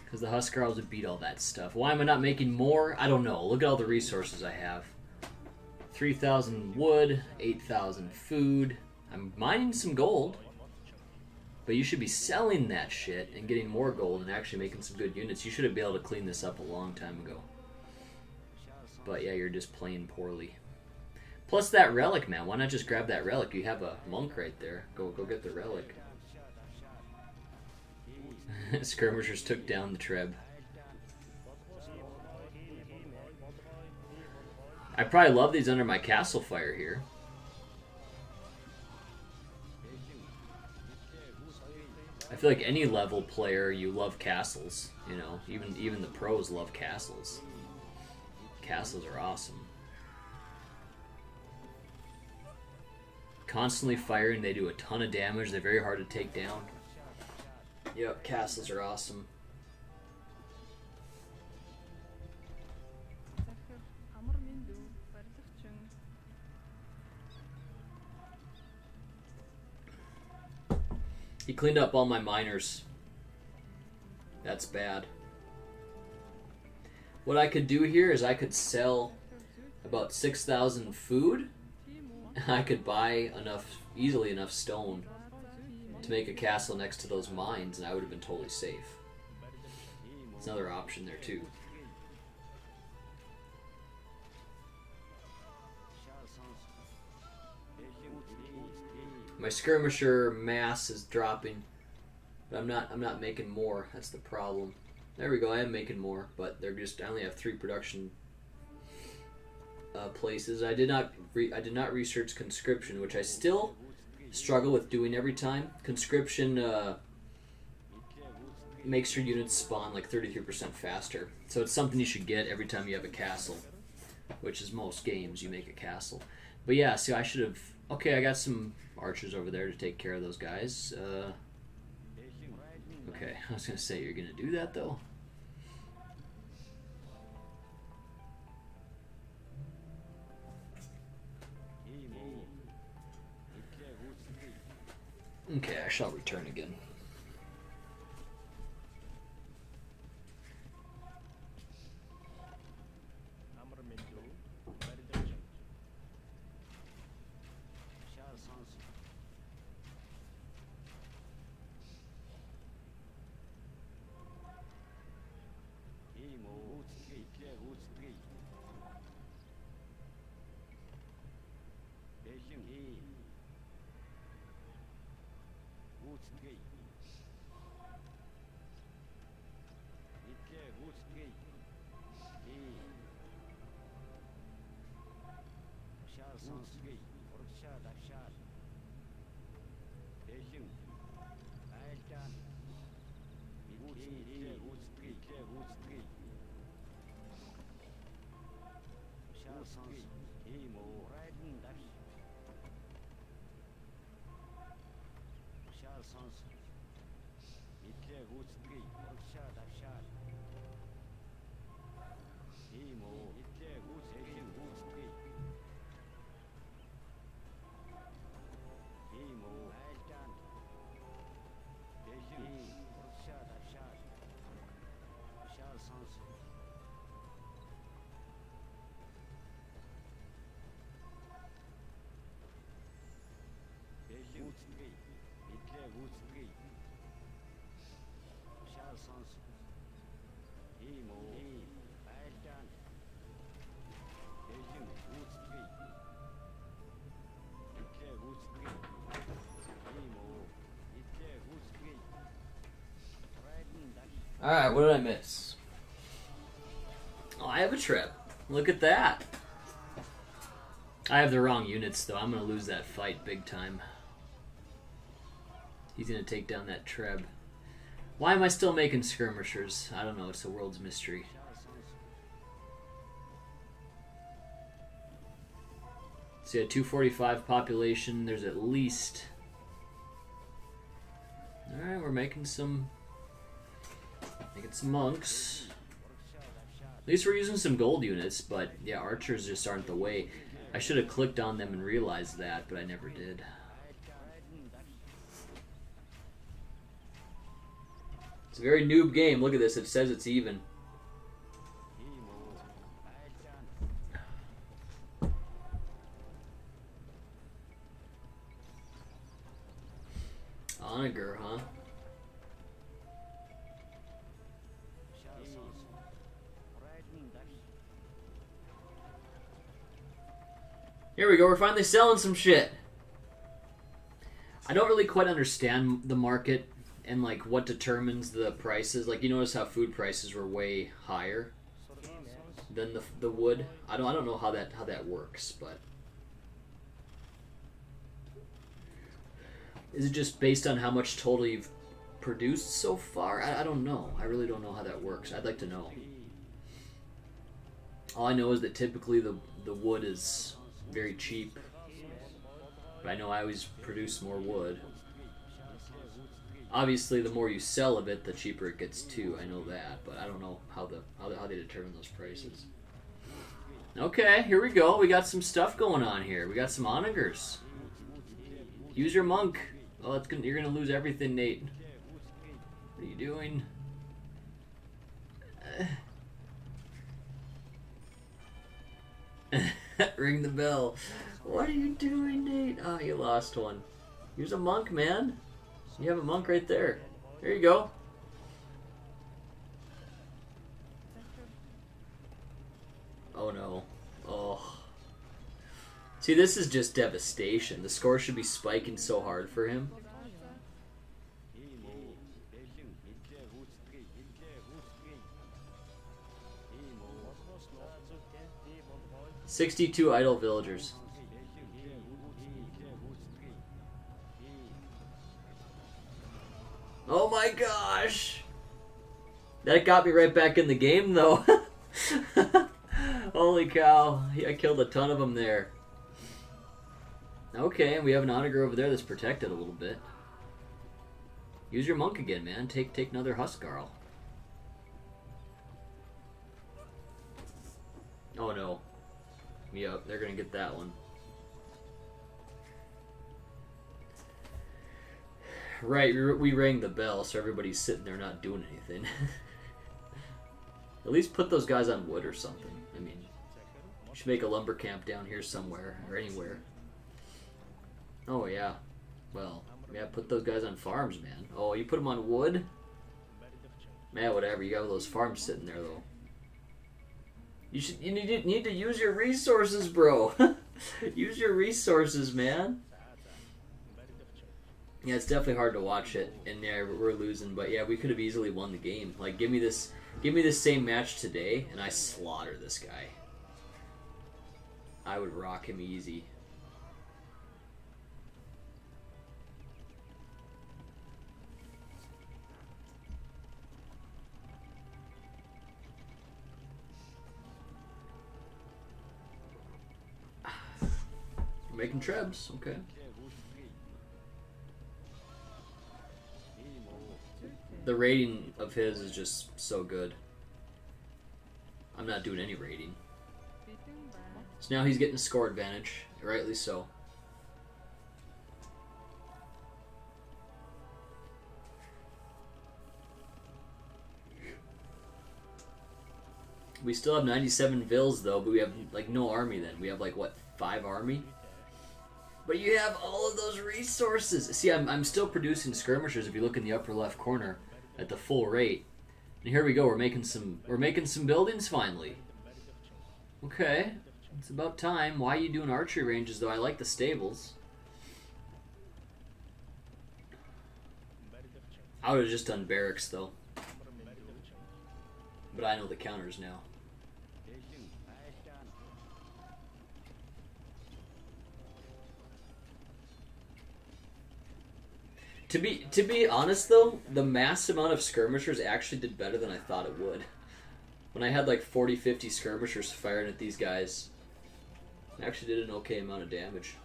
Because the Huskarls would beat all that stuff. Why am I not making more? I don't know. Look at all the resources I have. 3,000 wood, 8,000 food. I'm mining some gold. But you should be selling that shit and getting more gold and actually making some good units. You should have been able to clean this up a long time ago. But yeah, you're just playing poorly. Plus that relic, man. Why not just grab that relic? You have a monk right there. Go get the relic. Skirmishers took down the Treb. I probably love these under my castle fire here. I feel like any level player, you love castles. You know, even the pros love castles. Castles are awesome. Constantly firing, they do a ton of damage. They're very hard to take down. Yep, castles are awesome. He cleaned up all my miners. That's bad. What I could do here is I could sell about 6,000 food. I could buy easily enough stone to make a castle next to those mines, and I would have been totally safe. It's another option there too. My skirmisher mass is dropping, but I'm not making more. That's the problem. There we go. I am making more, but I only have 3 production places. I did not research conscription, which I still struggle with doing every time. Conscription makes your units spawn like 33% faster, so it's something you should get every time you have a castle, which is most games you make a castle. But yeah, see, I should have. Okay, I got some archers over there to take care of those guys. Okay, I was gonna say you're gonna do that though. Okay, I shall return again. Alright, what did I miss? Oh, I have a trip. Look at that. I have the wrong units, though. I'm going to lose that fight big time. He's going to take down that Treb. Why am I still making skirmishers? I don't know. It's a world's mystery. So yeah, 245 population. There's at least... Alright, we're making some monks. At least we're using some gold units, but yeah, archers just aren't the way. I should have clicked on them and realized that, but I never did. It's a very noob game. Look at this. It says it's even. Onager, huh? Here we go, we're finally selling some shit. I don't really quite understand the market and like what determines the prices. Like, you notice how food prices were way higher than the wood. I don't know how that works, but is it just based on how much total you've produced so far? I don't know. I really don't know how that works. I'd like to know. All I know is that typically the wood is very cheap, but I know I always produce more wood. Obviously, the more you sell of it, the cheaper it gets too. I know that, but I don't know how they determine those prices. Okay, here we go. We got some stuff going on here. We got some onagers. Use your monk. Oh, you're gonna lose everything, Nate. What are you doing? Ring the bell. What are you doing, Nate? Oh, you lost one. Use a monk, man. You have a monk right there. There you go. Oh no. Oh. See, this is just devastation. The score should be spiking so hard for him. "62 idle villagers." Oh my gosh! That got me right back in the game, though. Holy cow. I killed a ton of them there. Okay, and we have an onager over there that's protected a little bit. Use your monk again, man. Take another Huskarl. Oh no. Yep, they're gonna get that one. Right, we rang the bell, so everybody's sitting there not doing anything. At least put those guys on wood or something. I mean, you should make a lumber camp down here somewhere, or anywhere. Oh yeah. Well, yeah, put those guys on farms, man. Oh, you put them on wood? Man, whatever, you got those farms sitting there, though. You need to use your resources, bro. Use your resources, man. Yeah, it's definitely hard to watch it, and yeah, we're losing. But yeah, we could have easily won the game. Like, give me this same match today, and I slaughter this guy. I would rock him easy. Making trebs, okay. The rating of his is just so good. I'm not doing any rating. So now he's getting a score advantage, rightly so. We still have 97 vills though, but we have like no army then. We have like what, 5 army? But you have all of those resources. See, I'm still producing skirmishers if you look in the upper left corner at the full rate. And here we go, we're making some buildings finally. Okay. It's about time. Why are you doing archery ranges though? I like the stables. I would have just done barracks though. But I know the counters now. To be honest though, the mass amount of skirmishers actually did better than I thought it would. When I had like 40-50 skirmishers firing at these guys, I actually did an okay amount of damage.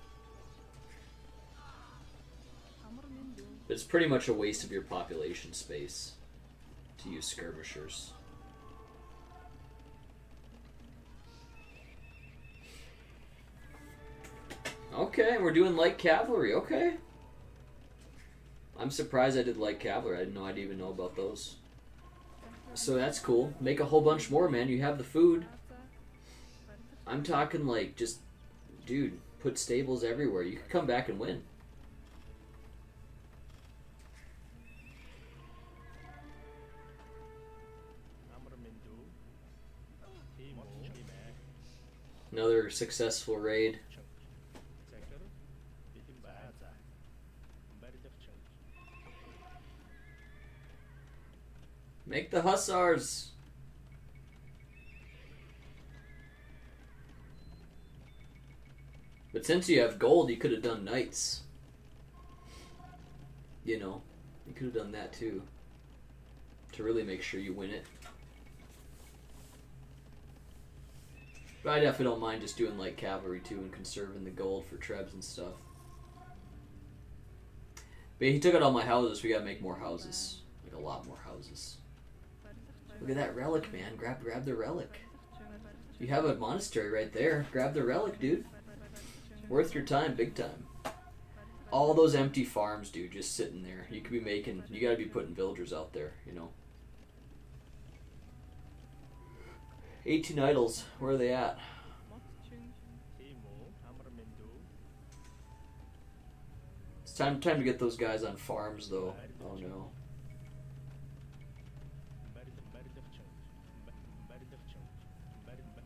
But it's pretty much a waste of your population space to use skirmishers. Okay, we're doing light cavalry, okay. I'm surprised I did light cavalry. I didn't know I'd even know about those. So that's cool. Make a whole bunch more, man. You have the food. I'm talking like just, dude, put stables everywhere. You could come back and win. Another successful raid. Make the hussars. But since you have gold, you could have done knights. You know, you could have done that too. To really make sure you win it. But I definitely don't mind just doing light cavalry too and conserving the gold for trebs and stuff. But he took out all my houses, we gotta make more houses. Like a lot more houses. Look at that relic, man. Grab the relic. You have a monastery right there. Grab the relic, dude. Worth your time, big time. All those empty farms, dude, just sitting there. You could be making, you gotta be putting villagers out there, you know. 18 idols, where are they at? It's time to get those guys on farms, though. Oh no.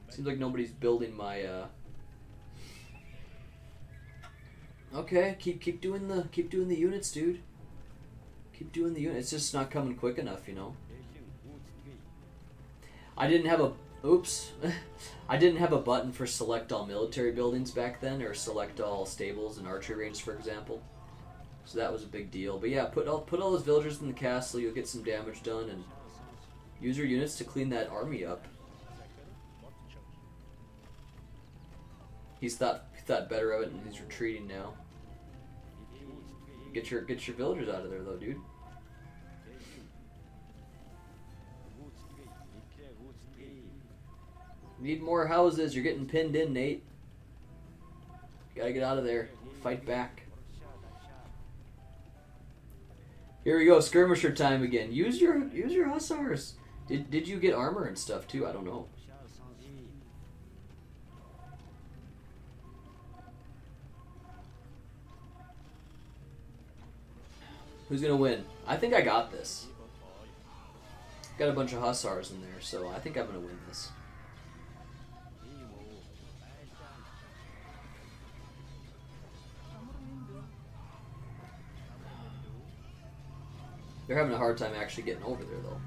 Seems like nobody's building my Okay, keep doing the units, dude. Keep doing the units. It's just not coming quick enough, you know. I didn't have a I didn't have a button for select all military buildings back then, or select all stables and archery ranges, for example. So that was a big deal. But yeah, put all those villagers in the castle. You'll get some damage done, and use your units to clean that army up. He thought better of it, and he's retreating now. Get your villagers out of there, though, dude. Need more houses. You're getting pinned in, Nate. You gotta get out of there. Fight back. Here we go, skirmisher time again. Use your hussars. Did you get armor and stuff too? I don't know. Who's gonna win? I think I got this. Got a bunch of hussars in there, so I think I'm gonna win this. They're having a hard time actually getting over there, though.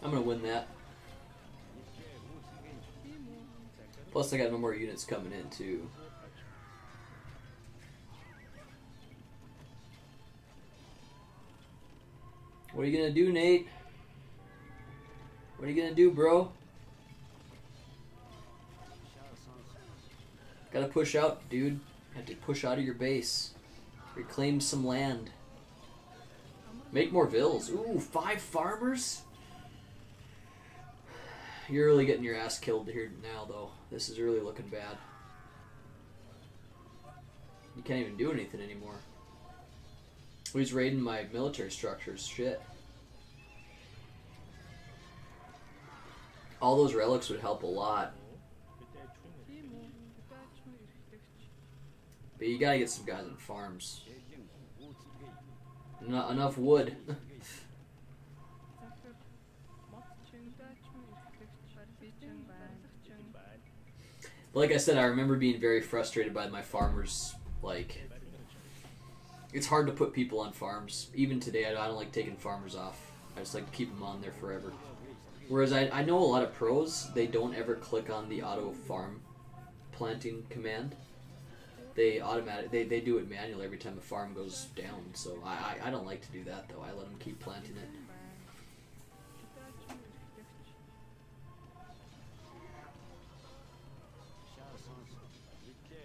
I'm gonna win that. Plus, I got no more units coming in, too. What are you gonna do, Nate? What are you gonna do, bro? Gotta push out, dude. Have to push out of your base. Reclaim some land. Make more vills. Ooh, 5 farmers? You're really getting your ass killed here now, though. This is really looking bad. You can't even do anything anymore. He's raiding my military structures. Shit. All those relics would help a lot. But you gotta get some guys on farms. Not enough wood. But like I said, I remember being very frustrated by my farmers. Like, it's hard to put people on farms. Even today, I don't like taking farmers off. I just like to keep them on there forever. Whereas I know a lot of pros, they don't ever click on the auto farm planting command. They they do it manually every time a farm goes down. So I don't like to do that, though. I let them keep planting it.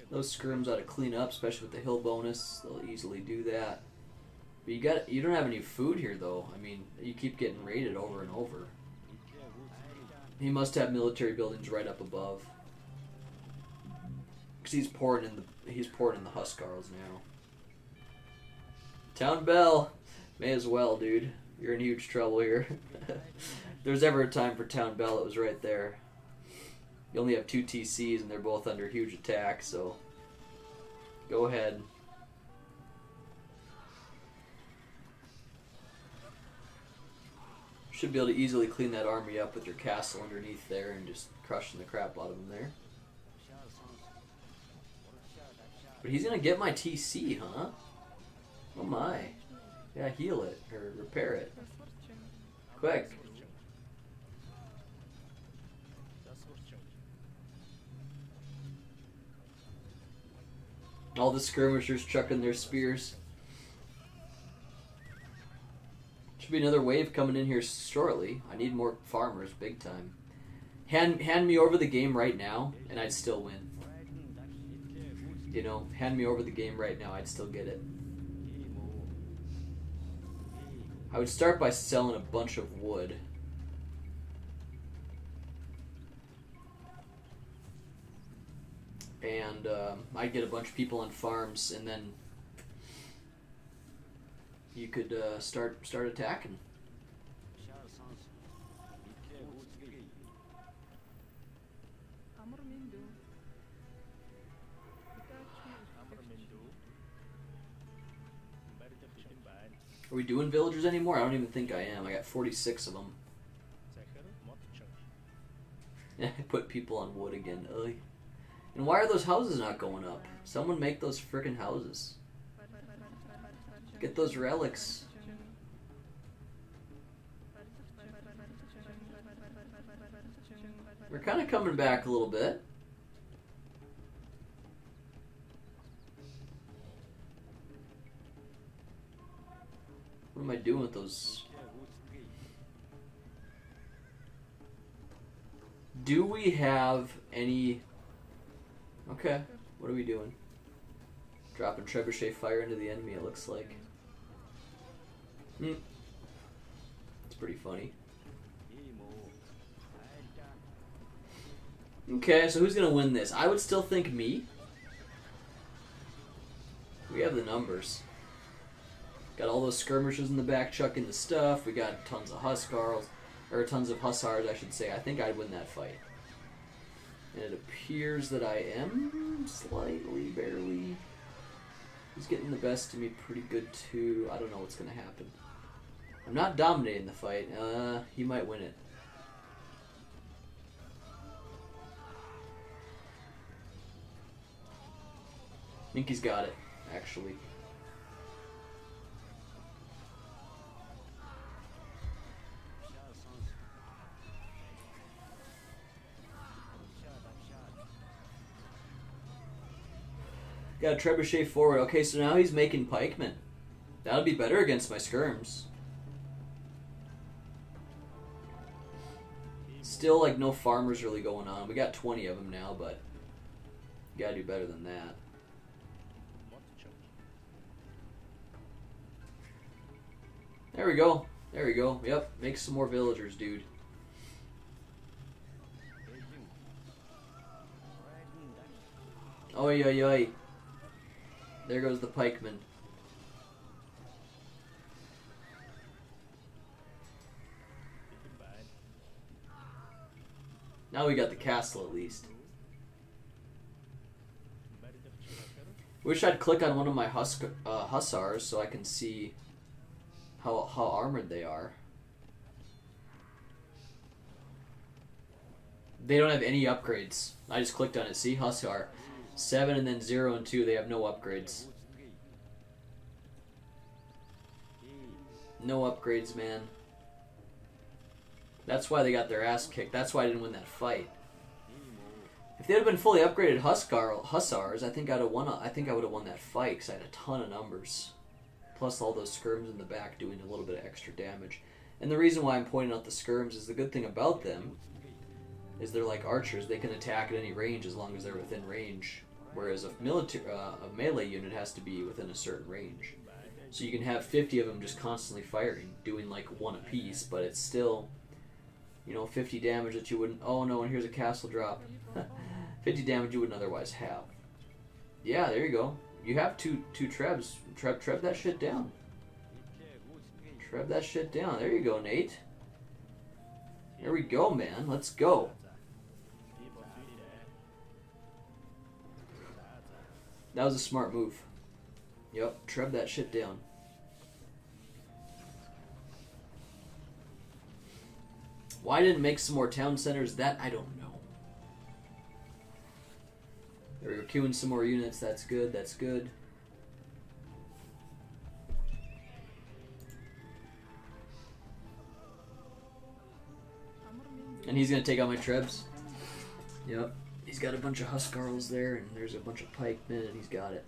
Those skirms ought to clean up, especially with the hill bonus. They'll easily do that. But you don't have any food here, though. I mean, you keep getting raided over and over. He must have military buildings right up above, because he's pouring in the Huskarls now. Town Bell, may as well, dude. You're in huge trouble here. If there's ever a time for Town Bell, it was right there. You only have 2 TCs, and they're both under huge attack, so go ahead. Should be able to easily clean that army up with your castle underneath there and just crushing the crap out of them there. But he's gonna get my TC, huh? Oh my. Yeah, heal it, or repair it. Quick. All the skirmishers chucking their spears. Should be another wave coming in here shortly. I need more farmers, big time. Hand me over the game right now, and I'd still win. You know, hand me over the game right now, I'd still get it. I would start by selling a bunch of wood. And I'd get a bunch of people on farms, and then you could start attacking. Are we doing villagers anymore? I don't even think I am. I got 46 of them. Yeah, I put people on wood again. Ugh. And why are those houses not going up? Someone make those frickin' houses. Get those relics. We're kind of coming back a little bit. What am I doing with those? Do we have any... Okay, what are we doing? Dropping trebuchet fire into the enemy, it looks like. It's pretty funny. Okay, so who's gonna win this? I would still think me. We have the numbers. Got all those skirmishers in the back chucking the stuff. We got tons of Hussars, or tons of Hussars, I should say. I think I'd win that fight. And it appears that I am slightly, barely. He's getting the best of me pretty good too. I don't know what's gonna happen. I'm not dominating the fight. He might win it. I think he's got it, actually. Got a trebuchet forward. Okay, so now he's making pikemen. That'll be better against my skirms. Still, like, no farmers really going on. We got 20 of them now, but you gotta do better than that. There we go. There we go. Yep, make some more villagers, dude. Oi, oi, oi. There goes the pikeman. Now we got the castle at least. Wish I'd click on one of my hussars so I can see how armored they are. They don't have any upgrades. I just clicked on it. See, Hussar. 7 and then 0 and 2. They have no upgrades. No upgrades, man. That's why they got their ass kicked. That's why I didn't win that fight. If they had been fully upgraded Hussars, I think I would have won that fight because I had a ton of numbers. Plus all those skirms in the back doing a little bit of extra damage. And the reason why I'm pointing out the skirms is the good thing about them is they're like archers. They can attack at any range as long as they're within range. Whereas a melee unit has to be within a certain range. So you can have 50 of them just constantly firing, doing like one apiece, but it's still, you know, 50 damage that you wouldn't... Oh no, and here's a castle drop. 50 damage you wouldn't otherwise have. Yeah, there you go. You have two trebs. Treb that shit down. Treb that shit down. There you go, Nate. There we go, man. Let's go. That was a smart move. Yep, treb that shit down. Why didn't make some more town centers? That I don't know. We're queuing some more units. That's good. That's good. And he's gonna take out my trebs. Yep. He's got a bunch of Huskarls there, and there's a bunch of pikemen, and he's got it.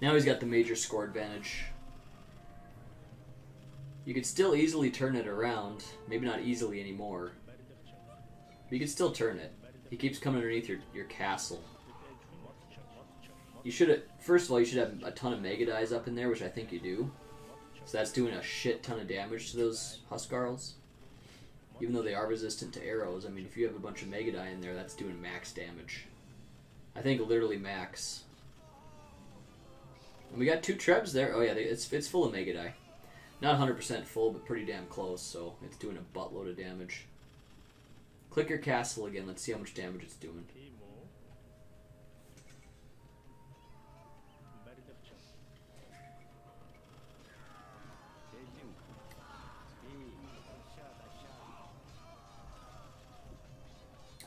Now he's got the major score advantage. You could still easily turn it around. Maybe not easily anymore. But you can still turn it. He keeps coming underneath your castle. You should, first of all, you should have a ton of Mega Dies up in there, which I think you do. So that's doing a shit ton of damage to those Huskarls. Even though they are resistant to arrows, I mean, if you have a bunch of Mega Die in there, that's doing max damage. I think literally max. And we got 2 trebs there. Oh yeah, it's full of Mega Die. Not 100% full, but pretty damn close, so it's doing a buttload of damage. Click your castle again, let's see how much damage it's doing.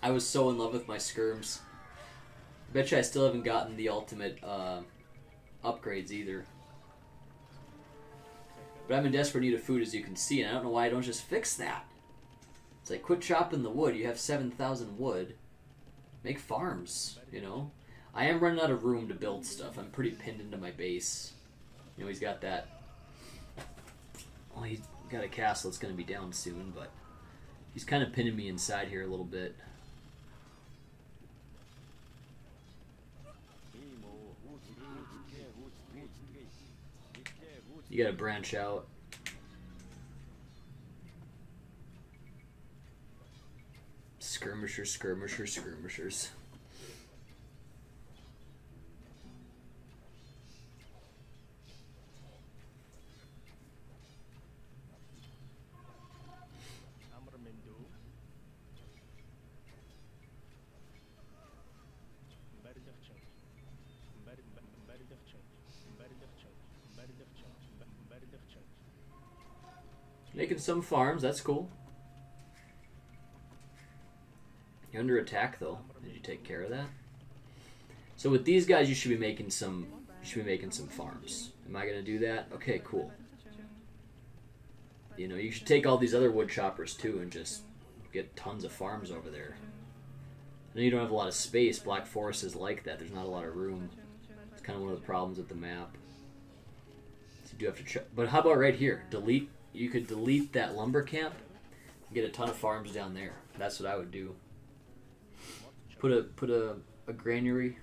I was so in love with my skirms. Bet you I still haven't gotten the ultimate upgrades either. But I'm in desperate need of food, as you can see, and I don't know why I don't just fix that. It's like, quit chopping the wood. You have 7,000 wood. Make farms, you know? I am running out of room to build stuff. I'm pretty pinned into my base. You know, he's got that... Well, he's got a castle that's going to be down soon, but... He's kind of pinning me inside here a little bit. You gotta branch out. Skirmishers, skirmishers, skirmishers. Making some farms, that's cool. You're under attack though. Did you take care of that? So with these guys you should be making some farms. Am I gonna do that? Okay, cool. You know, you should take all these other wood choppers too and just get tons of farms over there. I know you don't have a lot of space. Black Forest is like that. There's not a lot of room. It's kind of one of the problems with the map. So you do have to but how about right here? Delete. You could delete that lumber camp and get a ton of farms down there. That's what I would do. Put a granary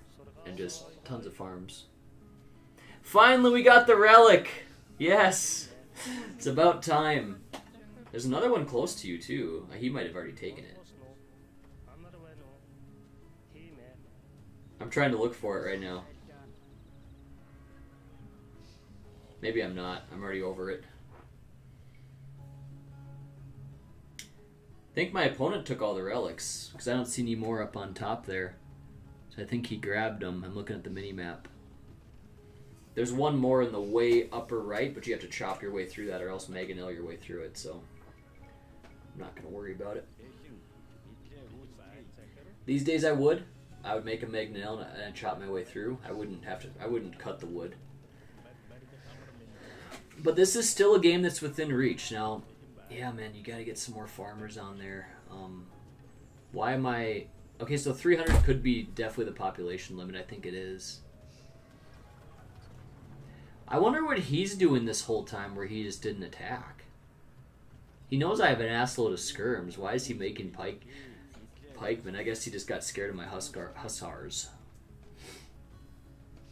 and just tons of farms. Finally, we got the relic! Yes! It's about time. There's another one close to you, too. He might have already taken it. I'm trying to look for it right now. Maybe I'm not. I'm already over it. I think my opponent took all the relics, because I don't see any more up on top there. So I think he grabbed them. I'm looking at the mini-map. There's one more in the way upper right, but you have to chop your way through that or else Mangonel your way through it, so I'm not going to worry about it. These days I would make a Mangonel and chop my way through. I wouldn't cut the wood. But this is still a game that's within reach. Now, yeah, man, you gotta get some more farmers on there. Why am I... Okay, so 300 could be definitely the population limit. I think it is. I wonder what he's doing this whole time where he just didn't attack. He knows I have an assload of skirms. Why is he making pikemen. I guess he just got scared of my hussars.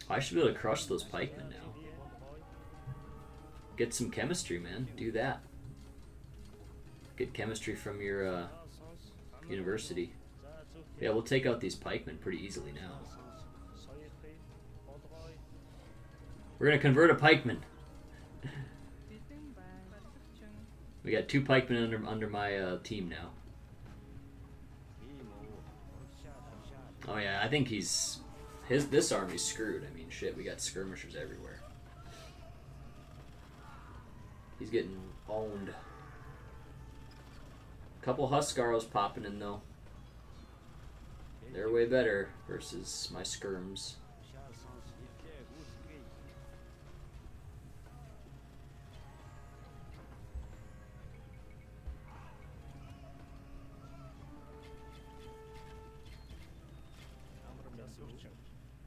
I should be able to crush those pikemen now. Get some chemistry, man. Do that. Get chemistry from your university. Yeah, we'll take out these pikemen pretty easily now. We're gonna convert a pikeman. We got 2 pikemen under my team now. Oh yeah, I think this army's screwed. I mean, shit, we got skirmishers everywhere. He's getting owned. Couple Huskarls popping in though. They're way better versus my skirms.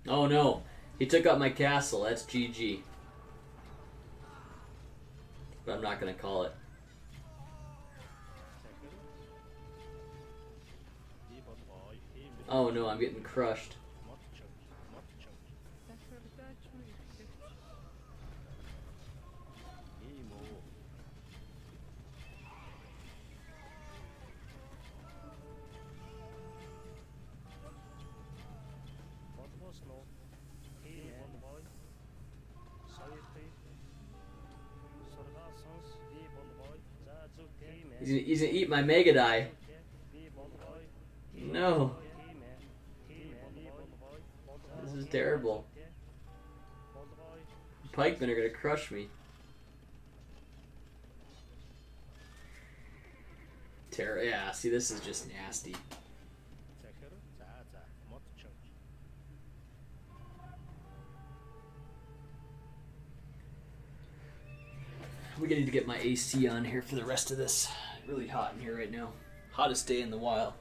Oh no, he took out my castle. That's GG. But I'm not gonna call it. Oh no, I'm getting crushed. He's gonna eat my Mega Die. No. This is terrible. Pikemen are gonna crush me. Yeah, see, this is just nasty. We're gonna need to get my AC on here for the rest of this. Really hot in here right now. Hottest day in the while.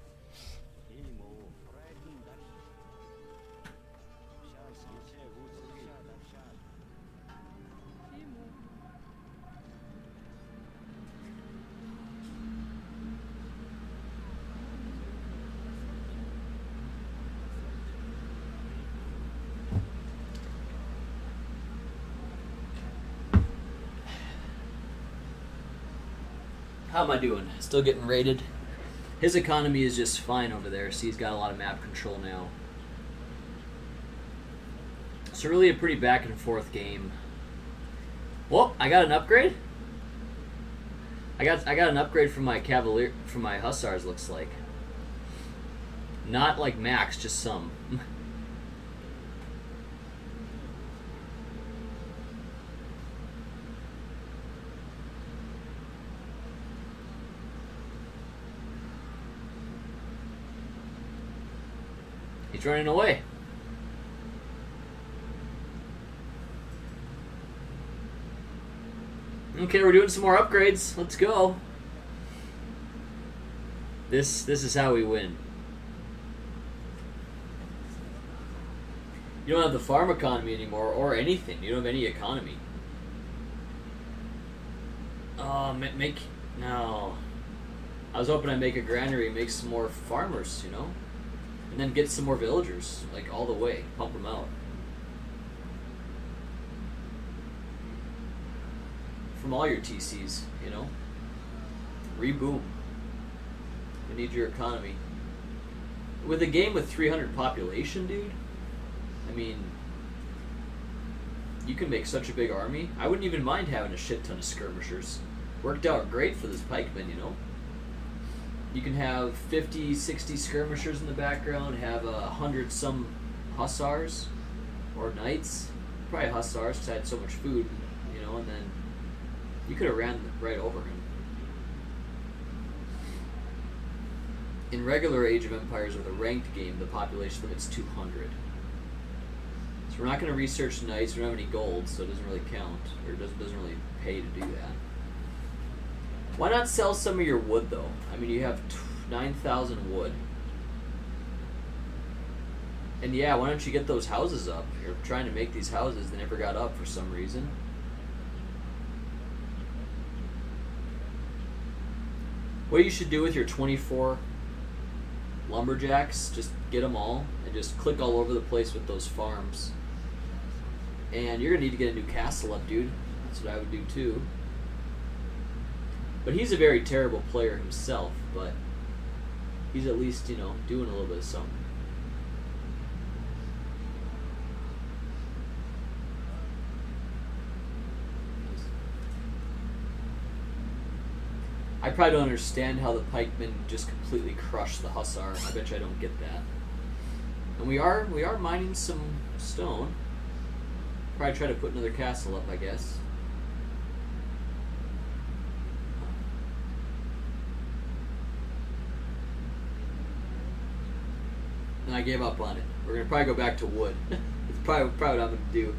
How am I doing? Still getting rated. His economy is just fine over there. See, he's got a lot of map control now. So really a pretty back and forth game. Well, I got an upgrade. I got an upgrade from my Cavalier, from my Hussars, looks like. Not like max, just some. He's running away. Okay, we're doing some more upgrades. Let's go. This is how we win. You don't have the farm economy anymore, or anything. You don't have any economy. Oh, no. I was hoping I'd make a granary, make some more farmers, you know? And then get some more villagers, like all the way, pump them out. From all your TCs, you know? Reboom. You need your economy. With a game with 300 population, dude, I mean, you can make such a big army. I wouldn't even mind having a shit ton of skirmishers. Worked out great for this pikeman, you know? You can have 50, 60 skirmishers in the background, have 100 some hussars or knights, probably hussars because I had so much food, you know, and then you could have ran right over him. In regular Age of Empires or the ranked game, the population limit's 200. So we're not going to research knights, we don't have any gold, so it doesn't really count, or it doesn't really pay to do that. Why not sell some of your wood, though? I mean, you have 9,000 wood. And yeah, why don't you get those houses up? You're trying to make these houses, they never got up for some reason. What you should do with your 24 lumberjacks, just get them all and just click all over the place with those farms. And you're gonna need to get a new castle up, dude. That's what I would do too. But he's a very terrible player himself, but he's at least, you know, doing a little bit of something. I probably don't understand how the pikemen just completely crush the hussar. I bet you I don't get that. And we are mining some stone. Probably try to put another castle up, I guess. And I gave up on it. We're gonna probably go back to wood. It's probably what I'm gonna do.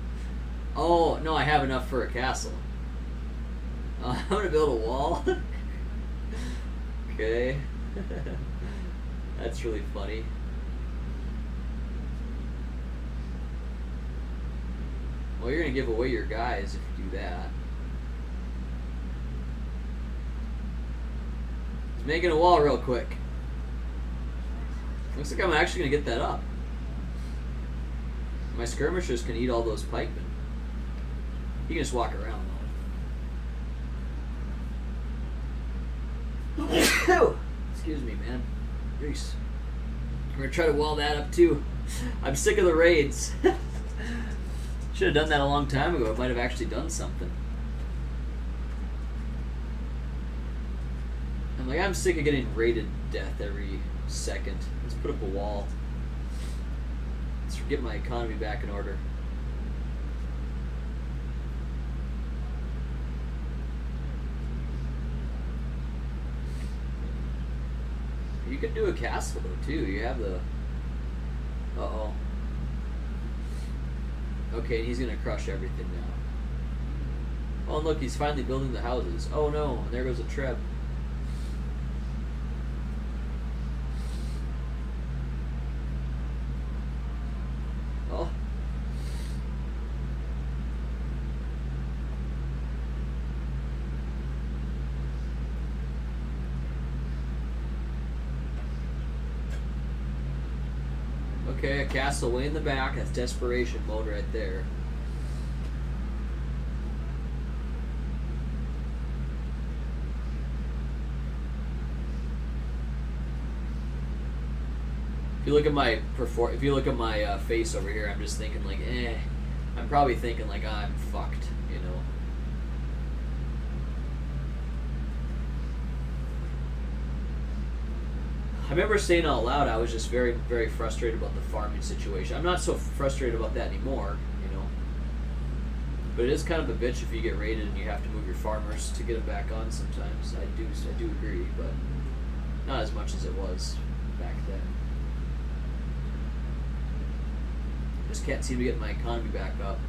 Oh no, I have enough for a castle. I'm gonna build a wall. Okay. That's really funny. Well, you're gonna give away your guys if you do that. He's making a wall real quick. Looks like I'm actually gonna get that up. My skirmishers can eat all those pikemen. You can just walk around though. Excuse me, man. Grease. We're gonna try to wall that up too. I'm sick of the raids. Should have done that a long time ago. It might have actually done something. I'm sick of getting raided to death every second. Let's put up a wall. Let's get my economy back in order. You can do a castle though too. You have the... Uh-oh. Okay, and he's gonna crush everything now. Oh, and look, he's finally building the houses. Oh no, and there goes a treb. Oh. Okay, a castle way in the back. That's desperation mode right there. If you look at my face over here, I'm just thinking like, I'm probably thinking like, I'm fucked, you know. I remember saying out loud I was just very, very frustrated about the farming situation. I'm not so frustrated about that anymore, you know. But it is kind of a bitch if you get raided and you have to move your farmers to get them back on sometimes. I do agree, but not as much as it was back then. Just can't seem to get my economy back up.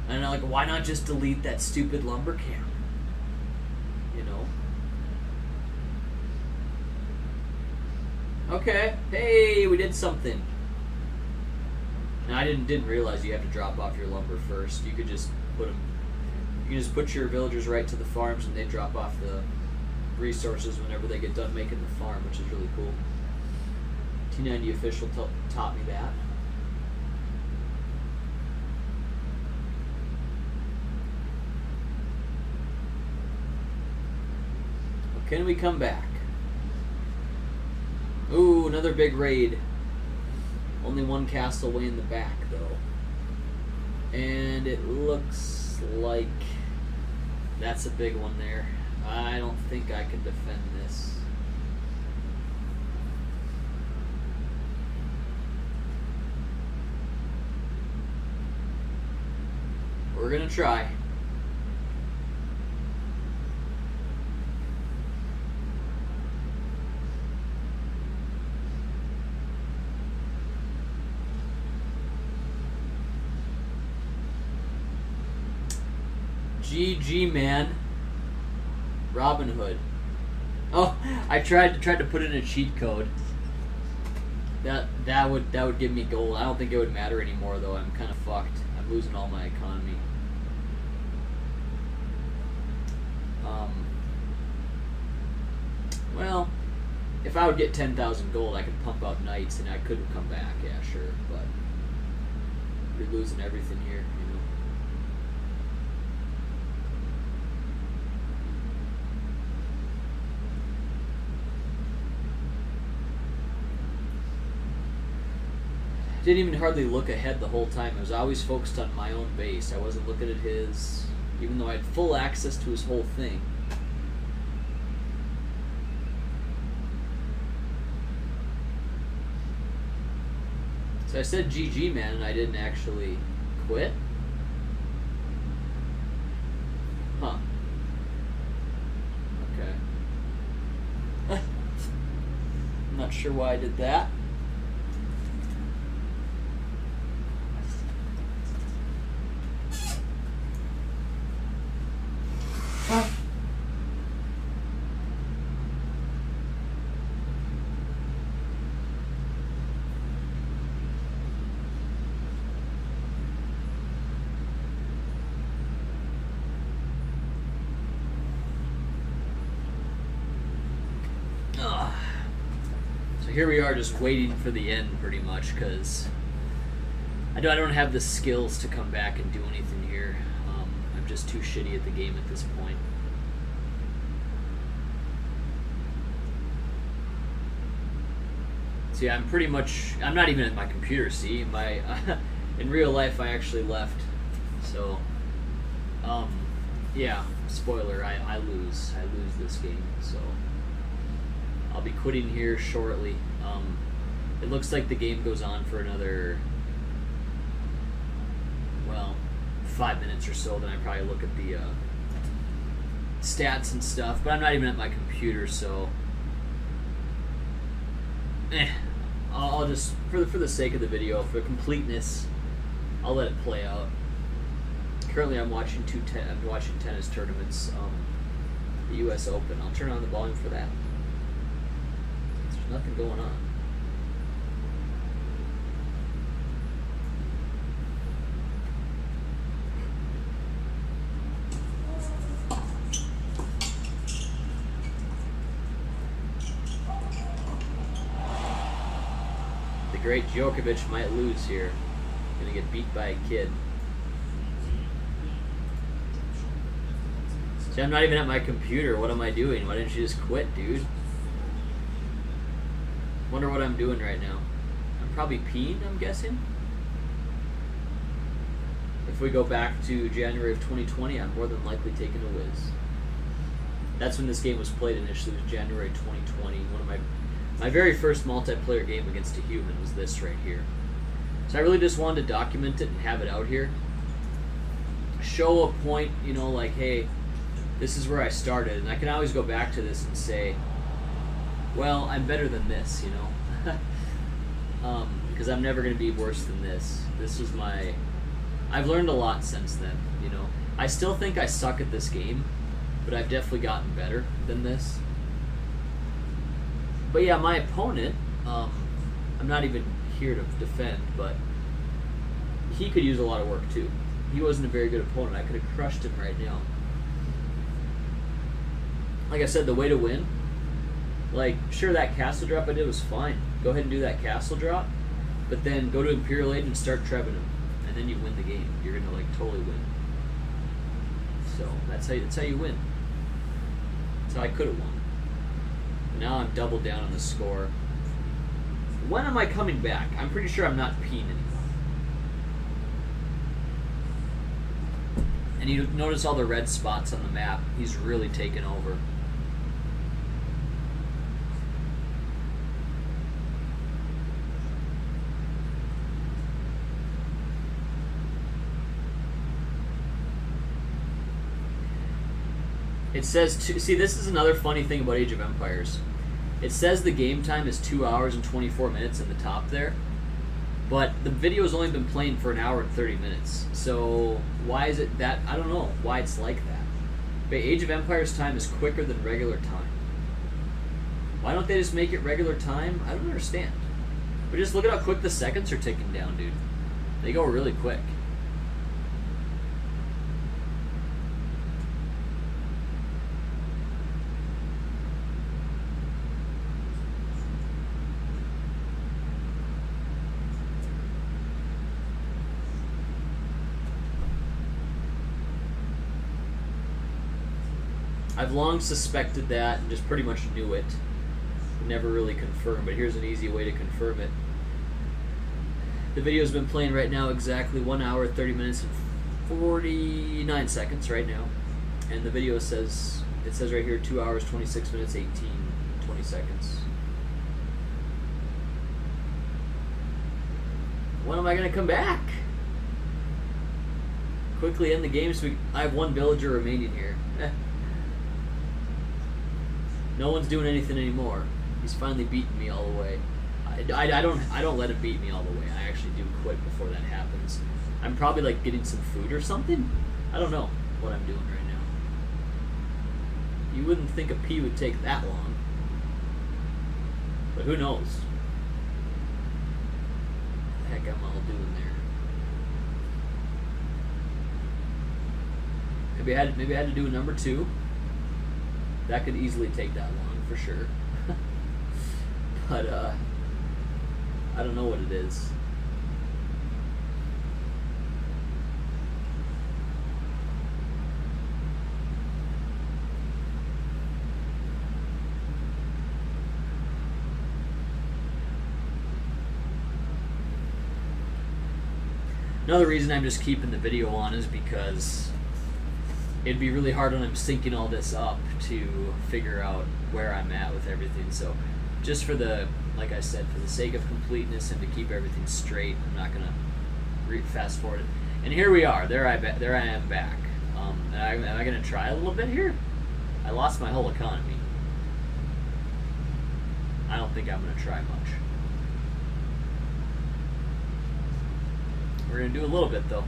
And I'm like, why not just delete that stupid lumber camp? You know? Okay, hey, we did something. Now I didn't realize you have to drop off your lumber first. You could just put them. You can just put your villagers right to the farms, and they drop off the resources whenever they get done making the farm, which is really cool. T90 official taught me that. Can we come back? Ooh, another big raid. Only one castle way in the back, though. And it looks like that's a big one there. I don't think I can defend this. We're gonna try. GG, man. Robin Hood. Oh, I tried to put in a cheat code. That would give me gold. I don't think it would matter anymore though. I'm kind of fucked. I'm losing all my economy. Well, if I would get 10,000 gold, I could pump out knights and I couldn't come back. Yeah, sure, but you're losing everything here, you know. Didn't even hardly look ahead the whole time. I was always focused on my own base. I wasn't looking at his, even though I had full access to his whole thing. So I said GG, man, and I didn't actually quit. Huh. Okay. I'm not sure why I did that. Here we are just waiting for the end pretty much because I don't have the skills to come back and do anything here. I'm just too shitty at the game at this point. See, I'm not even at my computer, see? In real life I actually left. So, yeah, spoiler, I lose this game, so I'll be quitting here shortly. It looks like the game goes on for another, well, 5 minutes or so. Then I probably look at the stats and stuff. But I'm not even at my computer, so I'll just, for the sake of the video, for completeness, I'll let it play out. Currently, I'm watching tennis tournaments. The U.S. Open. I'll turn on the volume for that. There's nothing going on. The great Djokovic might lose here. Gonna get beat by a kid. See, I'm not even at my computer. What am I doing? Why didn't you just quit, dude? Wonder what I'm doing right now. I'm probably peeing, I'm guessing. If we go back to January of 2020, I'm more than likely taking a whiz. That's when this game was played initially. It was January 2020. One of my very first multiplayer game against a human was this right here. So I really just wanted to document it and have it out here. Show a point, you know, like, hey, this is where I started. And I can always go back to this and say, well, I'm better than this, you know. Because I'm never going to be worse than this. This was my... I've learned a lot since then, you know. I still think I suck at this game, but I've definitely gotten better than this. But yeah, my opponent, I'm not even here to defend, but he could use a lot of work too. He wasn't a very good opponent. I could have crushed him right now. Like I said, the way to win, like, sure, that castle drop I did was fine. Go ahead and do that castle drop, but then go to Imperial Age and start trebbing him, and then you win the game. You're gonna, like, totally win. So that's how you win. That's how I could have won. Now I'm double down on the score. When am I coming back? I'm pretty sure I'm not peeing anymore. And you notice all the red spots on the map. He's really taken over. It says, see, this is another funny thing about Age of Empires. It says the game time is 2 hours and 24 minutes in the top there, but the video's only been playing for 1 hour and 30 minutes. So why is it that? I don't know why it's like that. But Age of Empires time is quicker than regular time. Why don't they just make it regular time? I don't understand. But just look at how quick the seconds are ticking down, dude. They go really quick. I've long suspected that and just pretty much knew it. Never really confirmed, but here's an easy way to confirm it. The video's been playing right now exactly 1 hour, 30 minutes, and 49 seconds right now. And the video says, it says right here, 2 hours, 26 minutes, 20 seconds. When am I going to come back? Quickly end the game so I have one villager remaining here. No one's doing anything anymore. He's finally beaten me all the way. I don't let him beat me all the way. I actually do quit before that happens. I'm probably like getting some food or something. I don't know what I'm doing right now. You wouldn't think a pee would take that long. But who knows? What the heck am I all doing there? Maybe I had to do a number 2. That could easily take that long for sure. But I don't know what it is. Another reason I'm just keeping the video on is because it'd be really hard when I'm syncing all this up to figure out where I'm at with everything. So just for the, like I said, for the sake of completeness and to keep everything straight, I'm not gonna fast forward it. And here we are. There I am back. Am I gonna try a little bit here? I lost my whole economy. I don't think I'm gonna try much. We're gonna do a little bit though.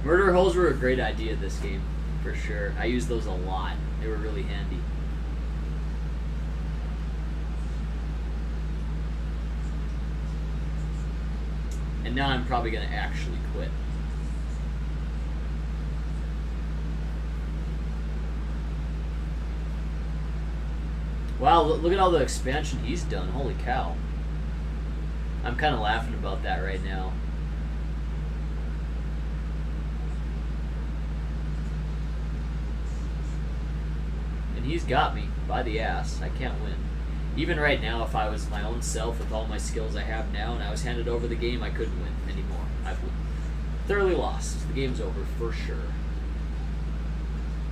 Murder holes were a great idea this game, for sure. I used those a lot. They were really handy. And now I'm probably going to actually quit. Wow, look at all the expansion he's done. Holy cow. I'm kind of laughing about that right now. And he's got me by the ass. I can't win. Even right now, if I was my own self with all my skills I have now and I was handed over the game, I couldn't win anymore. I've thoroughly lost. The game's over for sure.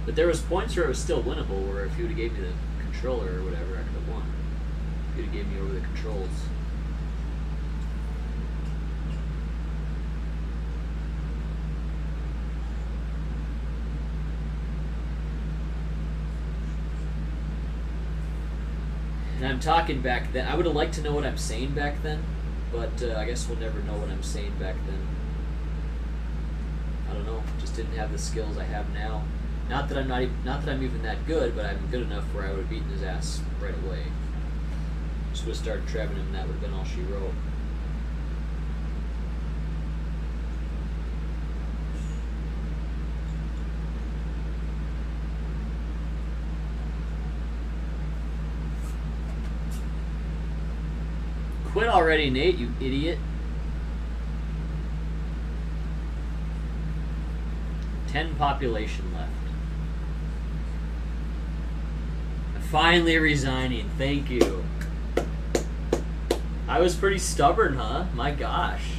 But there was points where it was still winnable, where if you would have gave me the controller or whatever, I could have won. If you would have gave me over the controls. And I'm talking back then. I would have liked to know what I'm saying back then, but I guess we'll never know what I'm saying back then. I don't know. Just didn't have the skills I have now. Not that I'm even that good, but I'm good enough where I would have beaten his ass right away. Just would have started trapping him, and that would have been all she wrote. Quit already, Nate, you idiot. 10 population left. I'm finally resigning. Thank you. I was pretty stubborn, huh? My gosh.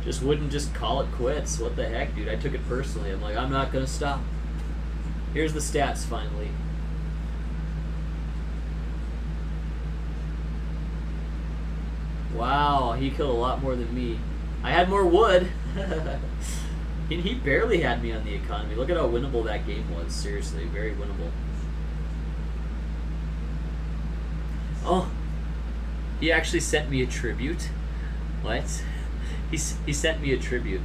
Just wouldn't just call it quits. What the heck, dude? I took it personally. I'm like, I'm not going to stop. Here's the stats finally. Wow, he killed a lot more than me. I had more wood. He barely had me on the economy. Look at how winnable that game was. Seriously, very winnable. Oh, he actually sent me a tribute. What? He sent me a tribute.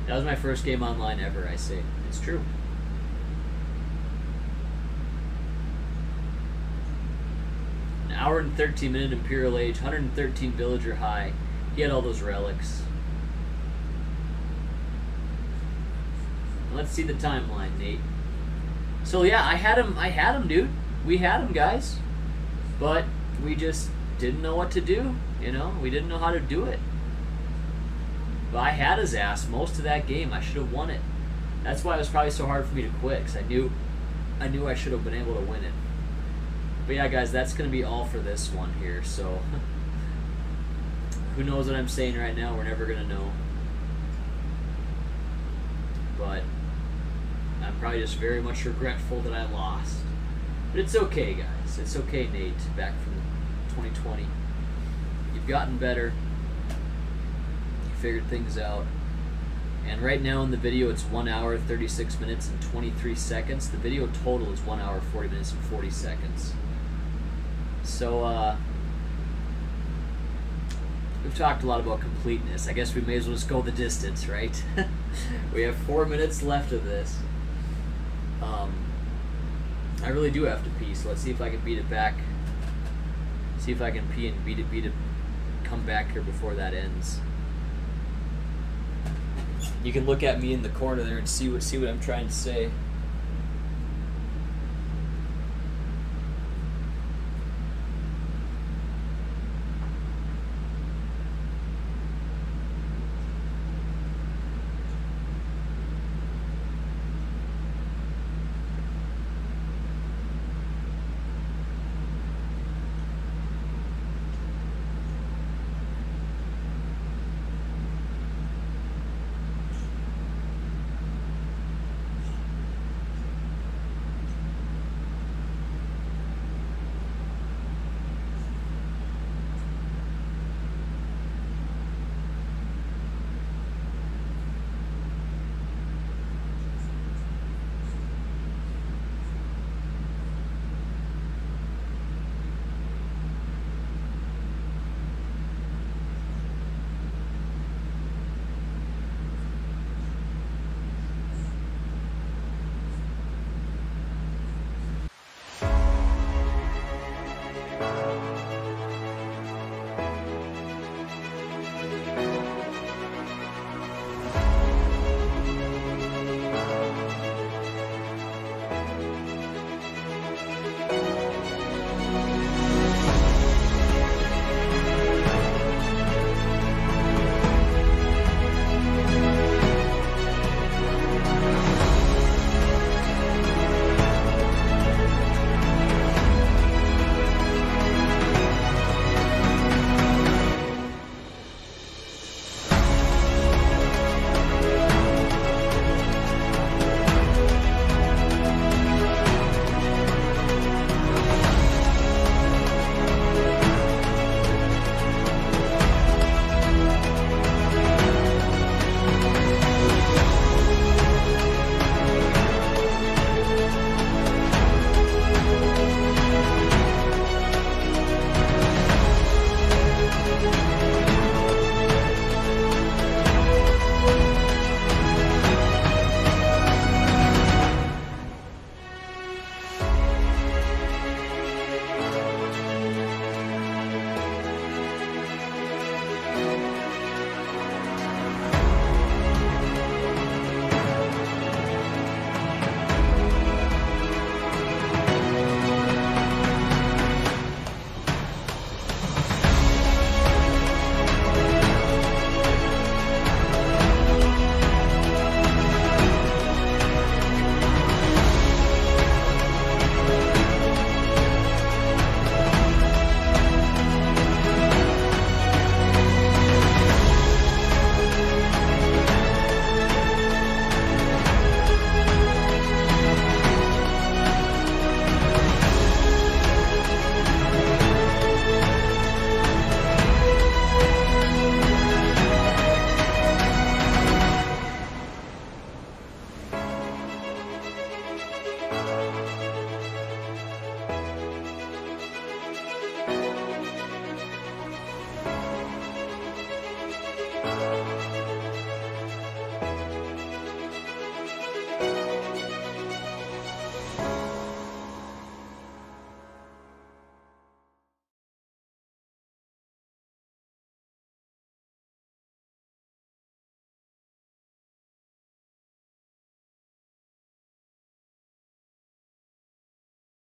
That was my first game online ever, I say. It's true. An hour and 13-minute Imperial Age, 113 villager high. He had all those relics. Let's see the timeline, Nate. So yeah, I had him, dude. We had him, guys. But we just didn't know what to do, you know? We didn't know how to do it. But I had his ass most of that game. I should have won it. That's why it was probably so hard for me to quit, because I knew I should have been able to win it. But yeah, guys, that's going to be all for this one here, so who knows what I'm saying right now? We're never going to know. But I'm probably just very much regretful that I lost. But it's okay, guys. It's okay, Nate, back from 2020. You've gotten better. You figured things out. And right now in the video, it's 1 hour, 36 minutes, and 23 seconds. The video total is 1 hour, 40 minutes, and 40 seconds. So, we've talked a lot about completeness. I guess we may as well just go the distance, right? We have 4 minutes left of this. I really do have to pee, so let's see if I can beat it back. See if I can pee and beat it, come back here before that ends. You can look at me in the corner there and see what I'm trying to say.